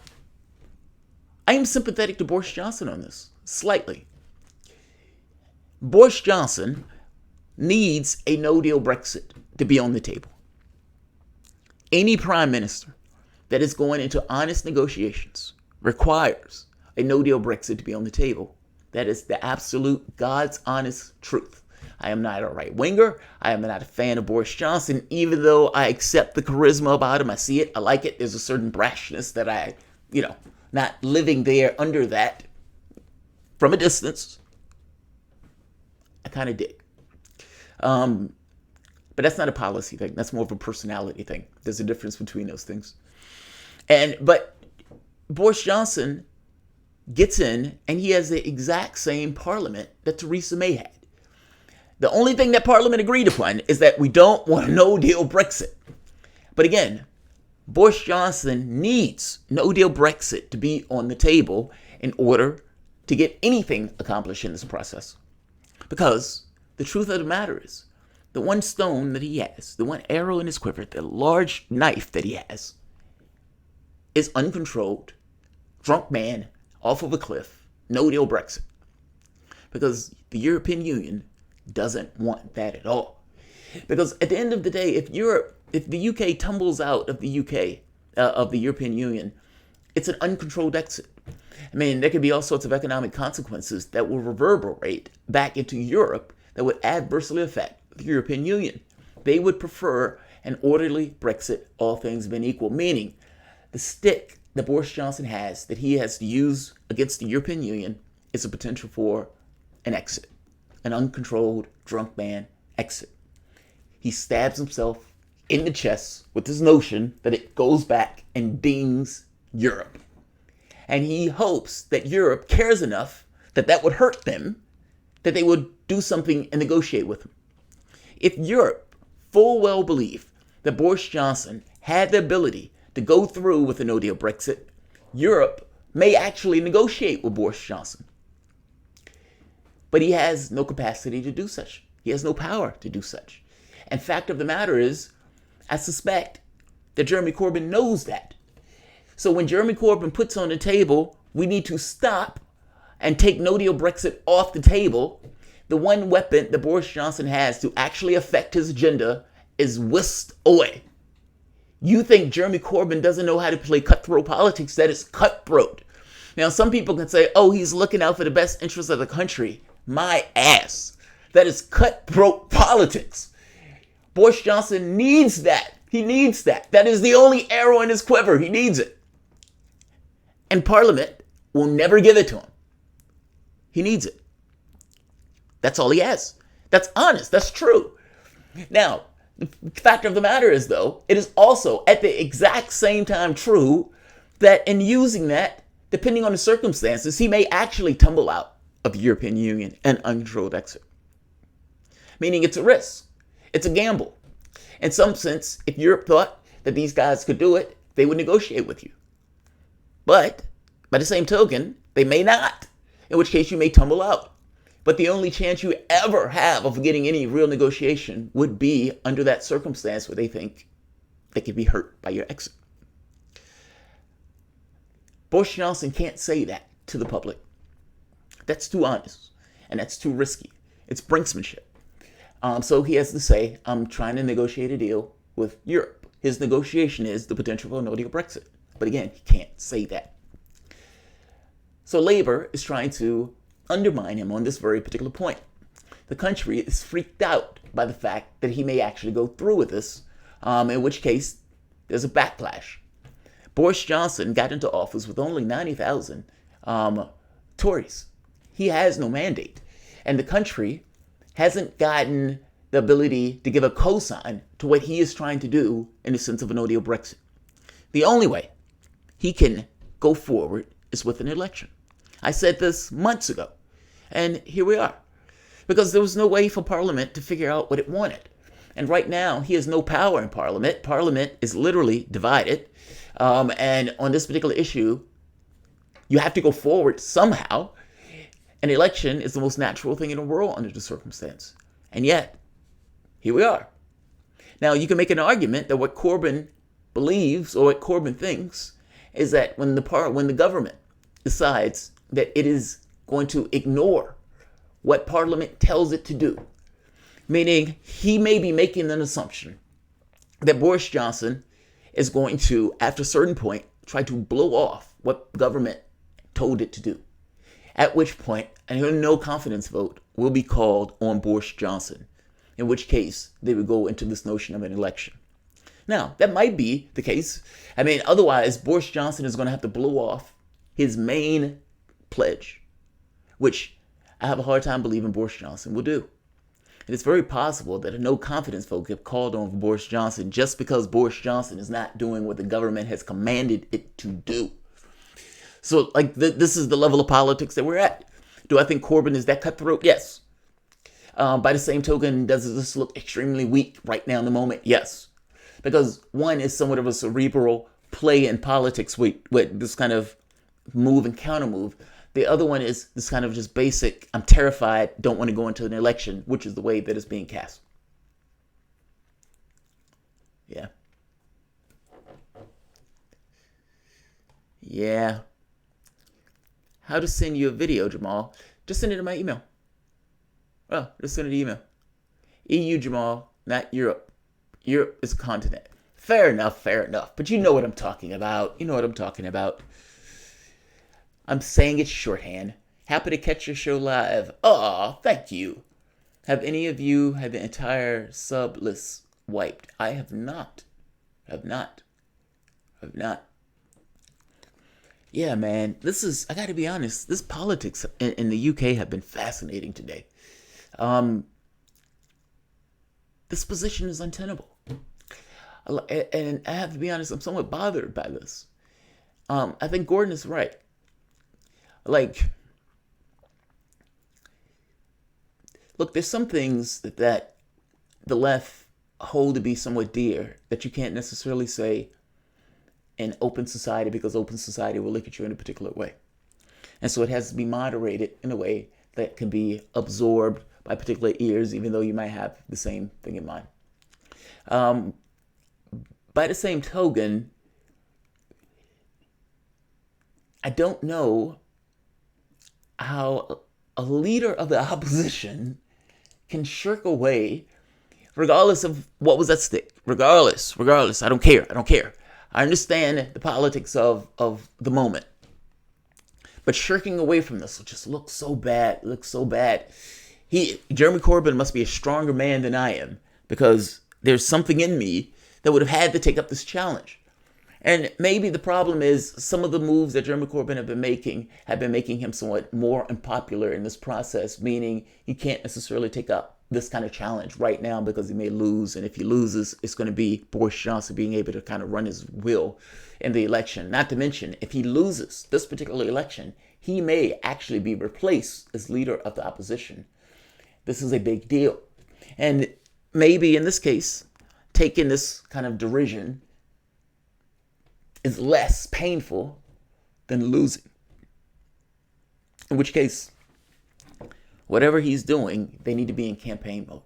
I am sympathetic to Boris Johnson on this, slightly. Boris Johnson needs a no-deal Brexit to be on the table. Any prime minister that is going into honest negotiations requires a no-deal Brexit to be on the table. That is the absolute God's honest truth. I am not a right-winger. I am not a fan of Boris Johnson, even though I accept the charisma about him. I see it. I like it. There's a certain brashness that I, not living there under that from a distance, I kind of dig. But that's not a policy thing. That's more of a personality thing. There's a difference between those things. But Boris Johnson gets in, and he has the exact same parliament that Theresa May had. The only thing that Parliament agreed upon is that we don't want a no-deal Brexit. But again, Boris Johnson needs no-deal Brexit to be on the table in order to get anything accomplished in this process. Because the truth of the matter is, the one stone that he has, the one arrow in his quiver, the large knife that he has, is uncontrolled, drunk man, off of a cliff, no-deal Brexit. Because the European Union doesn't want that at all. Because at the end of the day, if the UK tumbles out of the of the European Union, it's an uncontrolled exit. I mean, there could be all sorts of economic consequences that will reverberate back into Europe that would adversely affect the European Union. They would prefer an orderly Brexit, all things being equal, meaning the stick that Boris Johnson has, that he has to use against the European Union, is a potential for an exit, an uncontrolled drunk man exit. He stabs himself in the chest with this notion that it goes back and dings Europe. And he hopes that Europe cares enough that that would hurt them, that they would do something and negotiate with him. If Europe full well believed that Boris Johnson had the ability to go through with a no-deal Brexit, Europe may actually negotiate with Boris Johnson. But he has no capacity to do such. He has no power to do such. And fact of the matter is, I suspect that Jeremy Corbyn knows that. So when Jeremy Corbyn puts on the table, we need to stop and take no-deal Brexit off the table, the one weapon that Boris Johnson has to actually affect his agenda is whisked away. You think Jeremy Corbyn doesn't know how to play cutthroat politics? That is cutthroat. Now, some people can say, oh, he's looking out for the best interests of the country. My ass. That is cutthroat politics. Boris Johnson needs that. He needs that. That is the only arrow in his quiver. He needs it. And Parliament will never give it to him. He needs it. That's all he has. That's honest. That's true. Now, the fact of the matter is, though, it is also at the exact same time true that in using that, depending on the circumstances, he may actually tumble out of the European Union and uncontrolled exit. Meaning it's a risk. It's a gamble. In some sense, if Europe thought that these guys could do it, they would negotiate with you. But by the same token, they may not, in which case you may tumble out. But the only chance you ever have of getting any real negotiation would be under that circumstance where they think they could be hurt by your exit. Boris Johnson can't say that to the public. That's too honest, and that's too risky. It's brinksmanship. So he has to say, I'm trying to negotiate a deal with Europe. His negotiation is the potential for a no-deal Brexit. But again, he can't say that. So Labour is trying to undermine him on this very particular point. The country is freaked out by the fact that he may actually go through with this, in which case there's a backlash. Boris Johnson got into office with only 90,000 Tories. He has no mandate. And the country hasn't gotten the ability to give a cosign to what he is trying to do in the sense of a no-deal Brexit. The only way he can go forward is with an election. I said this months ago, and here we are. Because there was no way for Parliament to figure out what it wanted. And right now, he has no power in Parliament. Parliament is literally divided. And on this particular issue, you have to go forward somehow. An election is the most natural thing in the world under the circumstance. And yet, here we are. Now, you can make an argument that what Corbyn believes or what Corbyn thinks is that when the government decides that it is going to ignore what Parliament tells it to do, meaning he may be making an assumption that Boris Johnson is going to, after a certain point, try to blow off what government told it to do. At which point, a no confidence vote will be called on Boris Johnson, in which case they would go into this notion of an election. Now, that might be the case. I mean, otherwise, Boris Johnson is going to have to blow off his main pledge, which I have a hard time believing Boris Johnson will do. And it's very possible that a no confidence vote get called on for Boris Johnson just because Boris Johnson is not doing what the government has commanded it to do. So, this is the level of politics that we're at. Do I think Corbyn is that cutthroat? Yes. By the same token, does this look extremely weak right now in the moment? Yes. Because one is somewhat of a cerebral play in politics with this kind of move and counter move. The other one is this kind of just basic, I'm terrified, don't want to go into an election, which is the way that it's being cast. Yeah. Yeah. How to send you a video, Jamal? Just send it to my email. Oh, just send it to email. EU, Jamal, not Europe. Europe is a continent. Fair enough, fair enough. But you know what I'm talking about. You know what I'm talking about. I'm saying it's shorthand. Happy to catch your show live. Aw, thank you. Have any of you had the entire sub list wiped? I have not. Yeah, man. I got to be honest, this politics in the UK have been fascinating today. This position is untenable. And I have to be honest, I'm somewhat bothered by this. I think Gordon is right. Like, look, there's some things that the left hold to be somewhat dear that you can't necessarily say in open society, because open society will look at you in a particular way. And so it has to be moderated in a way that can be absorbed by particular ears, even though you might have the same thing in mind. By the same token, I don't know how a leader of the opposition can shirk away, regardless of what was at stake. Regardless, I don't care. I understand the politics of the moment. But shirking away from this will just look so bad. Jeremy Corbyn must be a stronger man than I am, because there's something in me that would have had to take up this challenge. And maybe the problem is some of the moves that Jeremy Corbyn have been making him somewhat more unpopular in this process, meaning he can't necessarily take up this kind of challenge right now because he may lose. And if he loses, it's going to be Boris Johnson being able to kind of run his will in the election. Not to mention, if he loses this particular election, he may actually be replaced as leader of the opposition. This is a big deal. And maybe in this case, taking this kind of derision is less painful than losing. In which case, whatever he's doing, they need to be in campaign mode.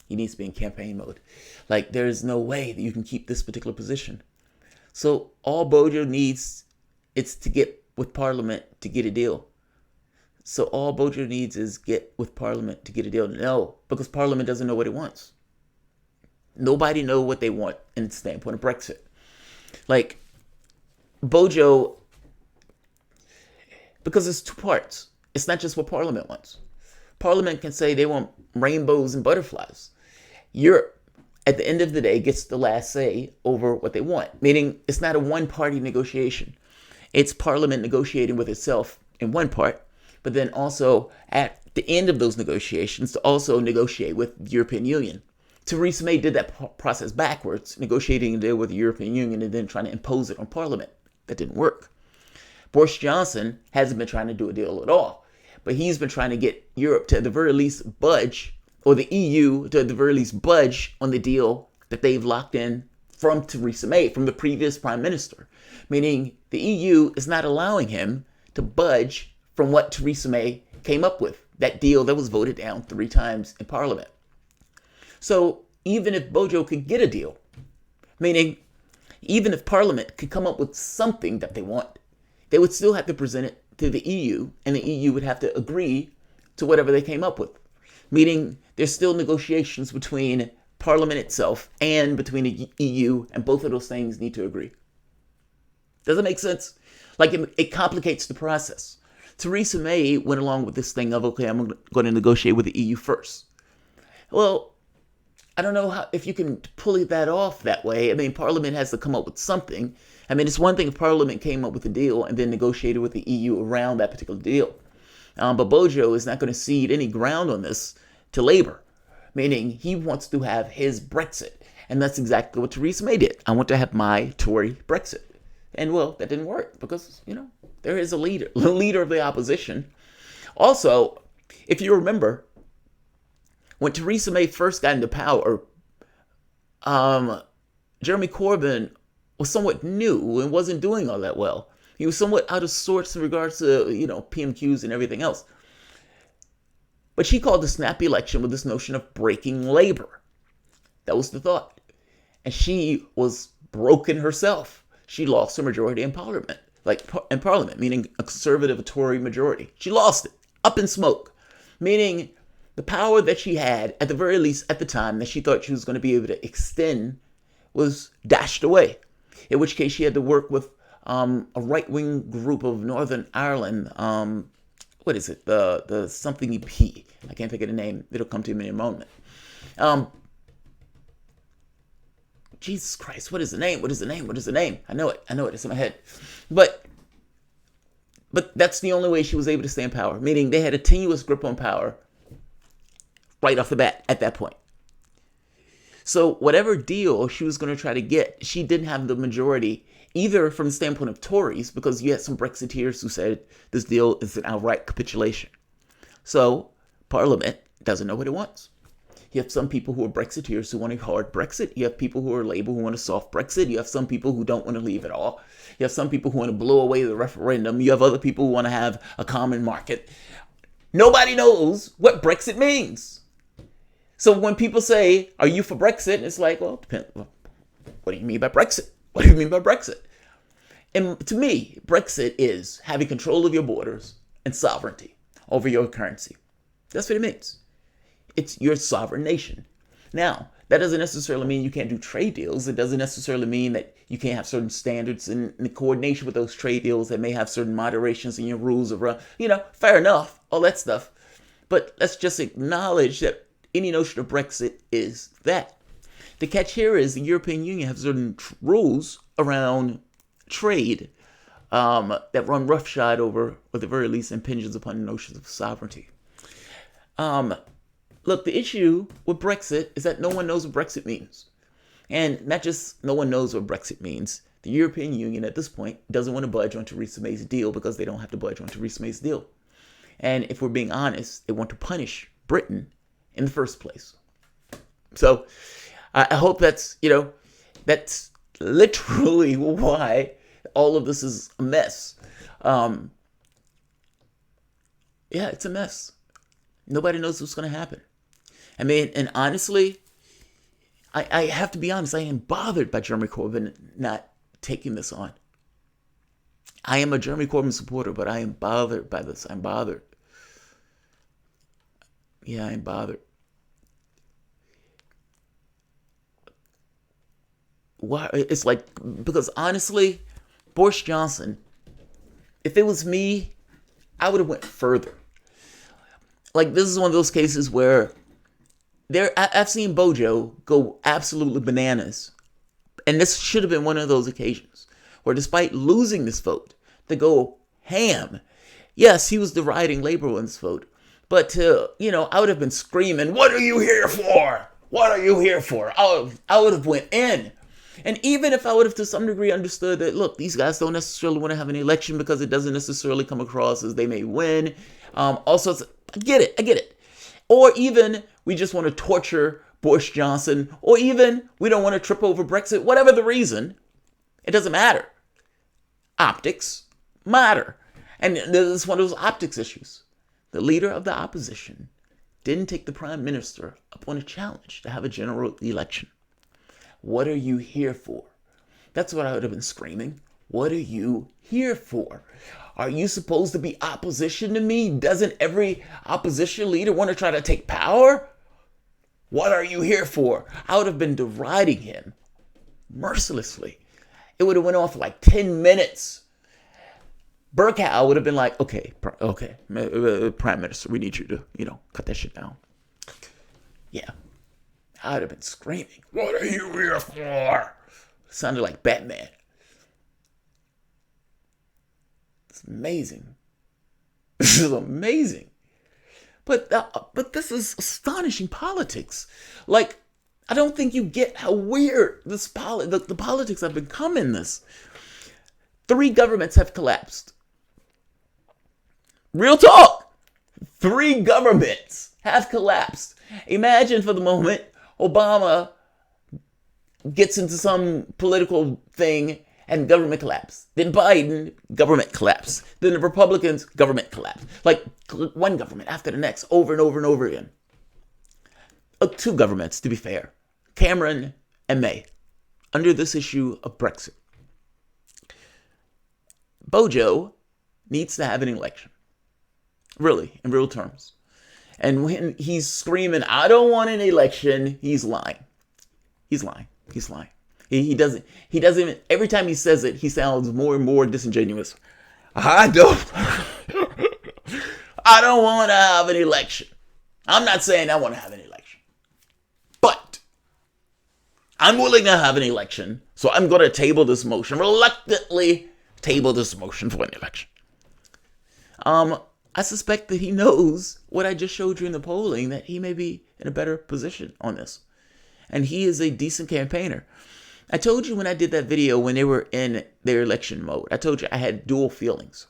He needs to be in campaign mode. Like, there is no way that you can keep this particular position. So all Bojo needs is to get with Parliament to get a deal. So all Bojo needs is get with Parliament to get a deal. No, because Parliament doesn't know what it wants. Nobody knows what they want in the standpoint of Brexit. Like, Bojo, because it's two parts. It's not just what Parliament wants. Parliament can say they want rainbows and butterflies. Europe, at the end of the day, gets the last say over what they want. Meaning, it's not a one-party negotiation. It's Parliament negotiating with itself in one part, but then also at the end of those negotiations to also negotiate with the European Union. Theresa May did that process backwards, negotiating a deal with the European Union and then trying to impose it on Parliament. That didn't work. Boris Johnson hasn't been trying to do a deal at all, but he's been trying to get Europe to at the very least budge, or the EU to at the very least budge on the deal that they've locked in from Theresa May, from the previous prime minister. Meaning the EU is not allowing him to budge from what Theresa May came up with, that deal that was voted down 3 times in Parliament. So even if Bojo could get a deal, meaning even if Parliament could come up with something that they want, they would still have to present it to the EU, and the EU would have to agree to whatever they came up with. Meaning there's still negotiations between Parliament itself and between the EU, and both of those things need to agree. Does it make sense? Like, it complicates the process. Theresa May went along with this thing of, okay, I'm going to negotiate with the EU first. Well, I don't know if you can pull that off that way. I mean, Parliament has to come up with something. I mean, it's one thing if Parliament came up with a deal and then negotiated with the EU around that particular deal. But Bojo is not going to cede any ground on this to Labour, meaning he wants to have his Brexit. And that's exactly what Theresa May did. I want to have my Tory Brexit. And, well, that didn't work because, there is a leader of the opposition. Also, if you remember, when Theresa May first got into power, Jeremy Corbyn was somewhat new and wasn't doing all that well. He was somewhat out of sorts in regards to, PMQs and everything else. But she called the snap election with this notion of breaking Labour. That was the thought. And she was broken herself. She lost her majority in Parliament, meaning a Conservative, a Tory majority. She lost it, up in smoke, meaning the power that she had, at the very least at the time, that she thought she was going to be able to extend was dashed away. In which case she had to work with a right-wing group of Northern Ireland. What is it? The something EP. I can't think of the name. It'll come to me in a moment. Jesus Christ, what is the name? I know it. It's in my head. But But that's the only way she was able to stay in power, meaning they had a tenuous grip on power right off the bat at that point. So whatever deal she was going to try to get, she didn't have the majority, either from the standpoint of Tories, because you had some Brexiteers who said this deal is an outright capitulation. So Parliament doesn't know what it wants. You have some people who are Brexiteers who want a hard Brexit. You have people who are Labour who want a soft Brexit. You have some people who don't want to leave at all. You have some people who want to blow away the referendum. You have other people who want to have a common market. Nobody knows what Brexit means. So when people say, are you for Brexit? It's like, well, it depends. What do you mean by Brexit? What do you mean by Brexit? And to me, Brexit is having control of your borders and sovereignty over your currency. That's what it means. It's your sovereign nation. Now, that doesn't necessarily mean you can't do trade deals. It doesn't necessarily mean that you can't have certain standards and in coordination with those trade deals that may have certain moderations in your rules around, fair enough, all that stuff. But let's just acknowledge that any notion of Brexit is that. The catch here is the European Union has certain rules around trade that run roughshod over, or at the very least, impinges upon the notions of sovereignty. Look, the issue with Brexit is that no one knows what Brexit means. And not just no one knows what Brexit means. The European Union at this point doesn't want to budge on Theresa May's deal because they don't have to budge on Theresa May's deal. And if we're being honest, they want to punish Britain in the first place. So I hope that's literally why all of this is a mess. It's a mess. Nobody knows what's going to happen. I mean, and honestly, I have to be honest, I am bothered by Jeremy Corbyn not taking this on. I am a Jeremy Corbyn supporter, but I am bothered by this. I'm bothered. Yeah, I'm bothered. Why? It's like, because honestly, Boris Johnson, if it was me, I would have went further. Like, this is one of those cases where I've seen Bojo go absolutely bananas. And this should have been one of those occasions where, despite losing this vote, to go ham. Yes, he was deriding Labour on this vote. But, I would have been screaming, what are you here for? What are you here for? I would have went in. And even if I would have to some degree understood that, look, these guys don't necessarily want to have an election because it doesn't necessarily come across as they may win. Also, I get it. Or even we just want to torture Boris Johnson, or even we don't want to trip over Brexit, whatever the reason, it doesn't matter. Optics matter. And this is one of those optics issues. The leader of the opposition didn't take the prime minister up on a challenge to have a general election. What are you here for? That's what I would have been screaming. What are you here for? Are you supposed to be opposition to me? Doesn't every opposition leader want to try to take power? What are you here for? I would have been deriding him mercilessly. It would have went on for like 10 minutes. Burkow would have been like, okay, Prime Minister, we need you to, cut that shit down. Yeah. I would have been screaming, what are you here for? Sounded like Batman. It's amazing. This is amazing. But this is astonishing politics. Like, I don't think you get how weird the politics have become in this. 3 governments have collapsed. Real talk. 3 governments have collapsed. Imagine for the moment Obama gets into some political thing and government collapse. Then Biden, government collapse. Then the Republicans, government collapse. Like one government after the next, over and over and over again. 2 governments, to be fair. Cameron and May, under this issue of Brexit. Bojo needs to have an election. Really, in real terms. And when he's screaming, I don't want an election, he's lying. He's lying. He doesn't even, every time he says it, he sounds more and more disingenuous. I don't want to have an election. I'm not saying I want to have an election. But I'm willing to have an election, so I'm going to table this motion, reluctantly table this motion for an election. I suspect that he knows what I just showed you in the polling, that he may be in a better position on this. And he is a decent campaigner. I told you when I did that video when they were in their election mode, I told you I had dual feelings.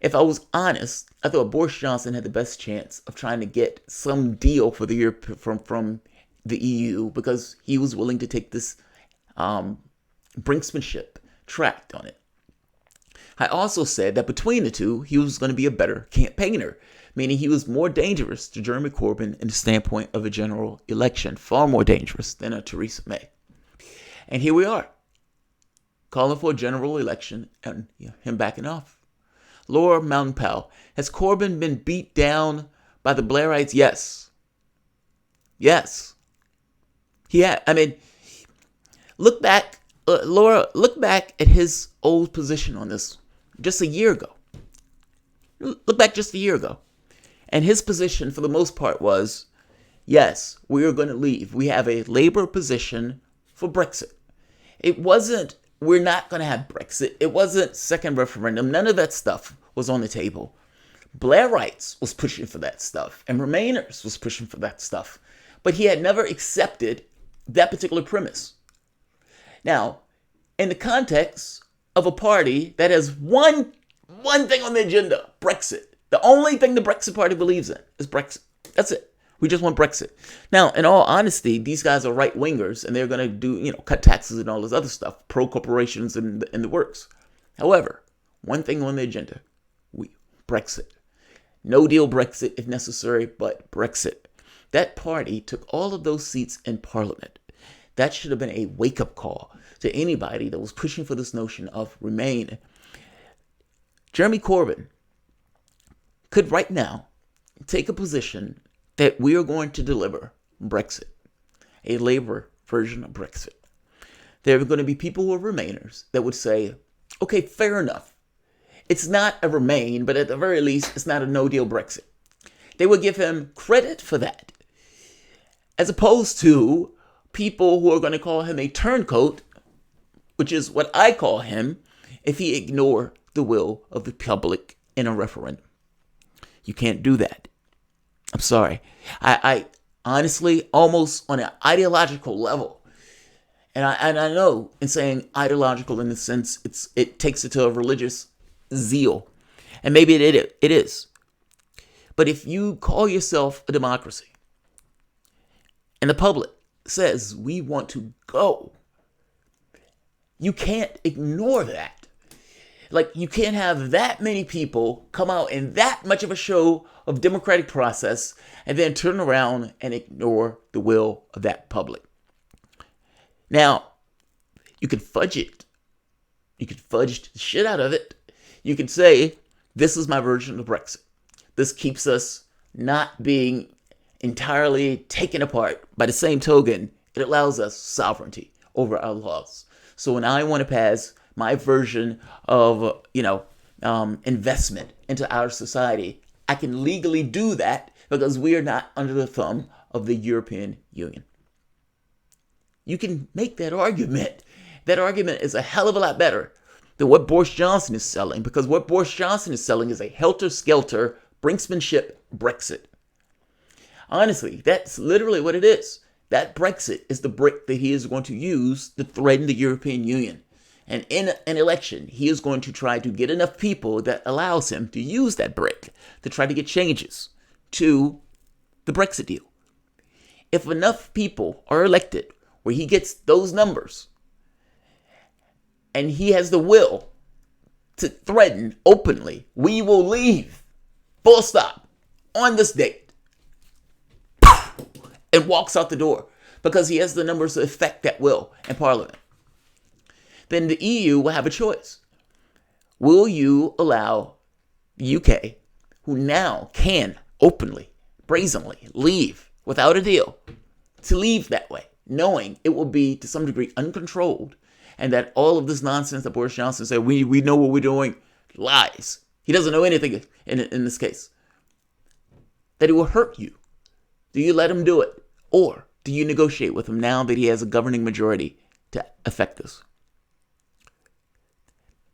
If I was honest, I thought Boris Johnson had the best chance of trying to get some deal for the year from the EU because he was willing to take this brinksmanship tract on it. I also said that between the two, he was going to be a better campaigner, meaning he was more dangerous to Jeremy Corbyn in the standpoint of a general election, far more dangerous than a Theresa May. And here we are, calling for a general election and him backing off. Laura Mountain Powell, has Corbyn been beat down by the Blairites? Yes. Yes. Look back, Laura, look back at his old position on this just a year ago. Look back just a year ago. And his position, for the most part, was, yes, we are going to leave. We have a Labour position for Brexit. It wasn't, we're not going to have Brexit. It wasn't second referendum. None of that stuff was on the table. Blairites was pushing for that stuff, and Remainers was pushing for that stuff. But he had never accepted that particular premise. Now, in the context of a party that has one thing on the agenda, Brexit. The only thing the Brexit party believes in is Brexit. That's it. We just want Brexit. Now, in all honesty, these guys are right-wingers, and they're going to do, cut taxes and all this other stuff, pro-corporations and the works. However, one thing on the agenda, Brexit. No deal Brexit if necessary, but Brexit. That party took all of those seats in Parliament. That should have been a wake-up call to anybody that was pushing for this notion of Remain. Jeremy Corbyn could right now take a position that we are going to deliver Brexit, a Labour version of Brexit. There are going to be people who are Remainers that would say, okay, fair enough. It's not a Remain, but at the very least, it's not a no-deal Brexit. They would give him credit for that, as opposed to people who are going to call him a turncoat, which is what I call him, if he ignore the will of the public in a referendum. You can't do that. I'm sorry. I honestly, almost on an ideological level, and I know in saying ideological in the sense it takes it to a religious zeal, and maybe it is. But if you call yourself a democracy, and the public says we want to go, you can't ignore that. Like, you can't have that many people come out in that much of a show of democratic process and then turn around and ignore the will of that public. Now, you can fudge it. You can fudge the shit out of it. You can say, this is my version of Brexit. This keeps us not being entirely taken apart. By the same token, it allows us sovereignty over our laws. So when I want to pass my version of, investment into our society, I can legally do that because we are not under the thumb of the European Union. You can make that argument. That argument is a hell of a lot better than what Boris Johnson is selling, because what Boris Johnson is selling is a helter-skelter, brinksmanship Brexit. Honestly, that's literally what it is. That Brexit is the brick that he is going to use to threaten the European Union. And in an election, he is going to try to get enough people that allows him to use that brick to try to get changes to the Brexit deal. If enough people are elected where he gets those numbers, and he has the will to threaten openly, we will leave, full stop, on this date, and walks out the door because he has the numbers to effect that will in Parliament, then the EU will have a choice. Will you allow the UK, who now can openly, brazenly leave without a deal, to leave that way, knowing it will be to some degree uncontrolled, and that all of this nonsense that Boris Johnson said, we know what we're doing, lies. He doesn't know anything in this case. That it will hurt you. Do you let him do it? Or do you negotiate with him now that he has a governing majority to affect this?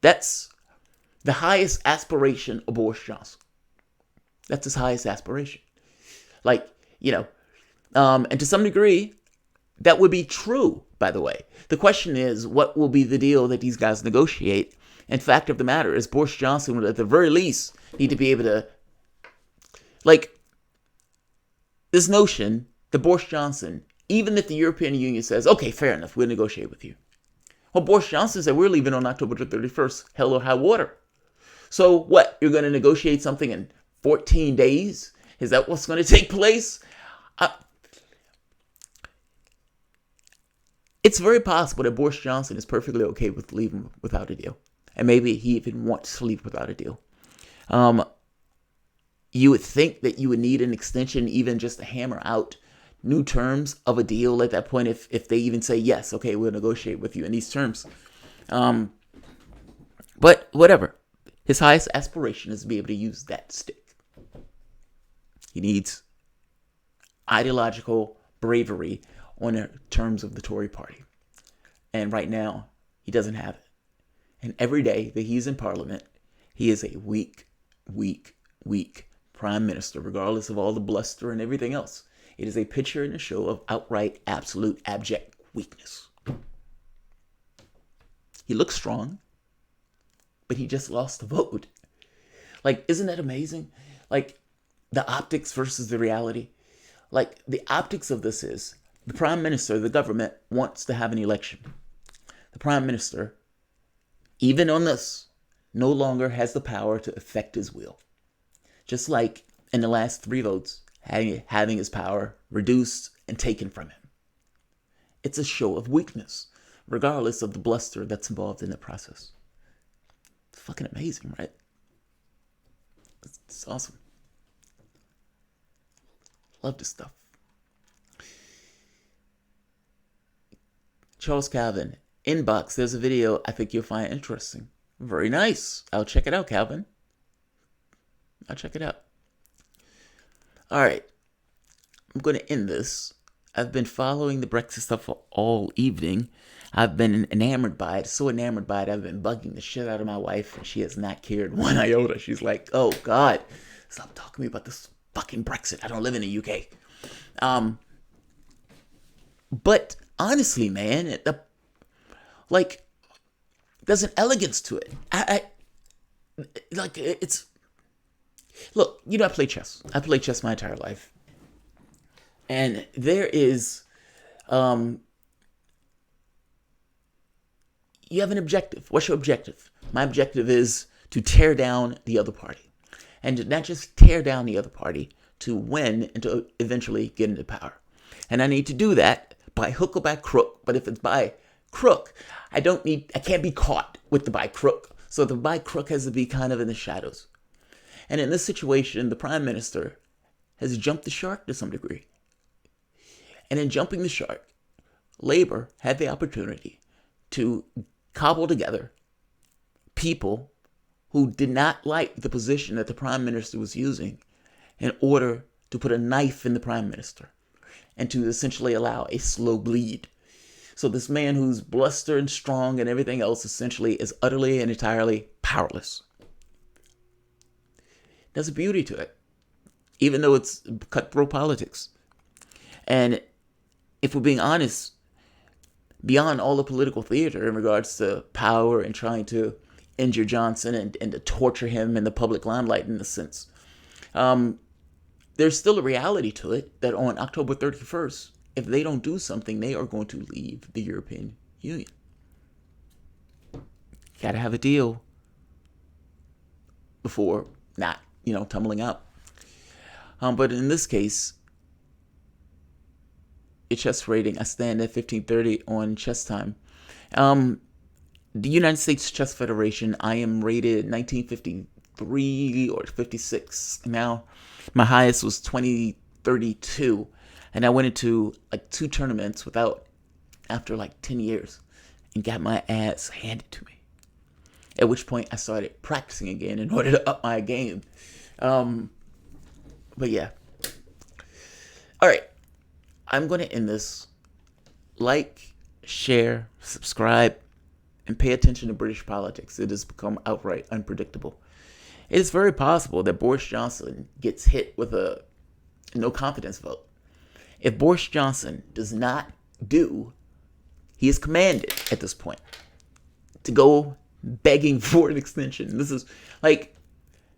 That's the highest aspiration of Boris Johnson. That's his highest aspiration. Like, and to some degree, that would be true, by the way. The question is, what will be the deal that these guys negotiate? And fact of the matter is, Boris Johnson would, at the very least, need to be able to, this notion that Boris Johnson, even if the European Union says, okay, fair enough, we'll negotiate with you. Well, Boris Johnson said, we're leaving on October 31st, hell or high water. So what, you're going to negotiate something in 14 days? Is that what's going to take place? It's very possible that Boris Johnson is perfectly okay with leaving without a deal. And maybe he even wants to leave without a deal. You would think that you would need an extension even just to hammer out new terms of a deal at that point, if they even say, yes, okay, we'll negotiate with you in these terms. But whatever. His highest aspiration is to be able to use that stick. He needs ideological bravery on the terms of the Tory party. And right now, he doesn't have it. And every day that he's in Parliament, he is a weak Prime Minister, regardless of all the bluster and everything else. It is a picture and a show of outright, absolute, abject weakness. He looks strong, but he just lost the vote. Isn't that amazing? The optics versus the reality. The optics of this is, the Prime Minister, the government, wants to have an election. The Prime Minister, even on this, no longer has the power to effect his will. Just like in the last 3 votes, having his power reduced and taken from him. It's a show of weakness, regardless of the bluster that's involved in the process. It's fucking amazing, right? It's awesome. Love this stuff. Charles Calvin, inbox, there's a video I think you'll find interesting. Very nice. I'll check it out, Calvin. I'll check it out. All right. I'm going to end this. I've been following the Brexit stuff all evening. I've been enamored by it. So enamored by it, I've been bugging the shit out of my wife, and she has not cared one iota. She's like, oh, God, stop talking to me about this fucking Brexit. I don't live in the UK. But honestly, man, there's an elegance to it. It's... Look, I play chess. I played chess my entire life. And there is, you have an objective. What's your objective? My objective is to tear down the other party. And to not just tear down the other party, to win and to eventually get into power. And I need to do that by hook or by crook. But if it's by crook, I can't be caught with the by crook. So the by crook has to be kind of in the shadows. And in this situation, the Prime Minister has jumped the shark to some degree. And in jumping the shark, Labour had the opportunity to cobble together people who did not like the position that the Prime Minister was using in order to put a knife in the Prime Minister and to essentially allow a slow bleed. So this man who's bluster and strong and everything else essentially is utterly and entirely powerless. There's a beauty to it, even though it's cutthroat politics. And if we're being honest, beyond all the political theater in regards to power and trying to injure Johnson and to torture him in the public limelight in a sense, there's still a reality to it that on October 31st, if they don't do something, they are going to leave the European Union. Got to have a deal before not, tumbling out. But in this case, a chess rating, I stand at 1530 on chess time. The United States Chess Federation, I am rated 1953 or 56 now. My highest was 2032. And I went into 2 tournaments after 10 years and got my ass handed to me. At which point I started practicing again in order to up my game. But yeah. All right. I'm going to end this. Like, share, subscribe, and pay attention to British politics, it has become outright unpredictable. It is very possible that Boris Johnson gets hit with a no confidence vote. If Boris Johnson does not do, he is commanded at this point to go begging for an extension. This is like,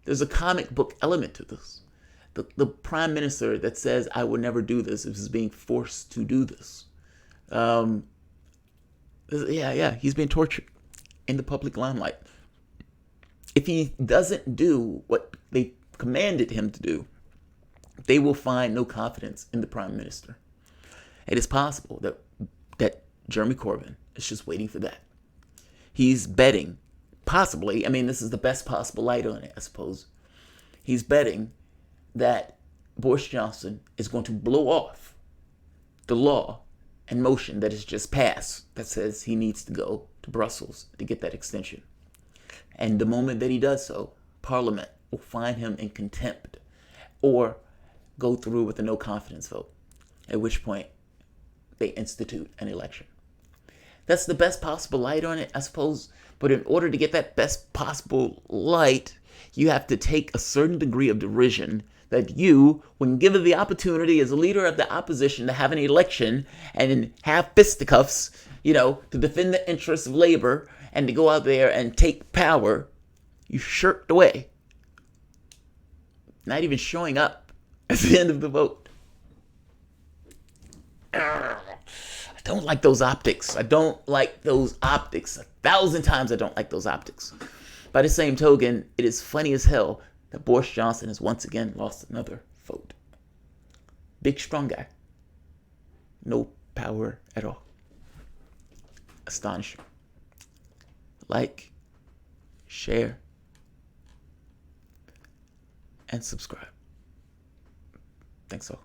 there's a comic book element to this. The prime minister that says, I will never do this, is being forced to do this. He's being tortured in the public limelight. If he doesn't do what they commanded him to do, they will find no confidence in the prime minister. It is possible that Jeremy Corbyn is just waiting for that. He's betting, possibly, this is the best possible light on it, I suppose. He's betting that Boris Johnson is going to blow off the law and motion that has just passed that says he needs to go to Brussels to get that extension. And the moment that he does so, Parliament will find him in contempt or go through with a no confidence vote, at which point they institute an election. That's the best possible light on it, I suppose. But in order to get that best possible light, you have to take a certain degree of derision that you, when given the opportunity as a leader of the opposition to have an election and have fisticuffs, to defend the interests of labor and to go out there and take power, you shirked away. Not even showing up at the end of the vote. I don't like those optics. I don't like those optics. 1,000 times I don't like those optics. By the same token, it is funny as hell that Boris Johnson has once again lost another vote. Big, strong guy. No power at all. Astonishing. Like, share, and subscribe. Thanks all.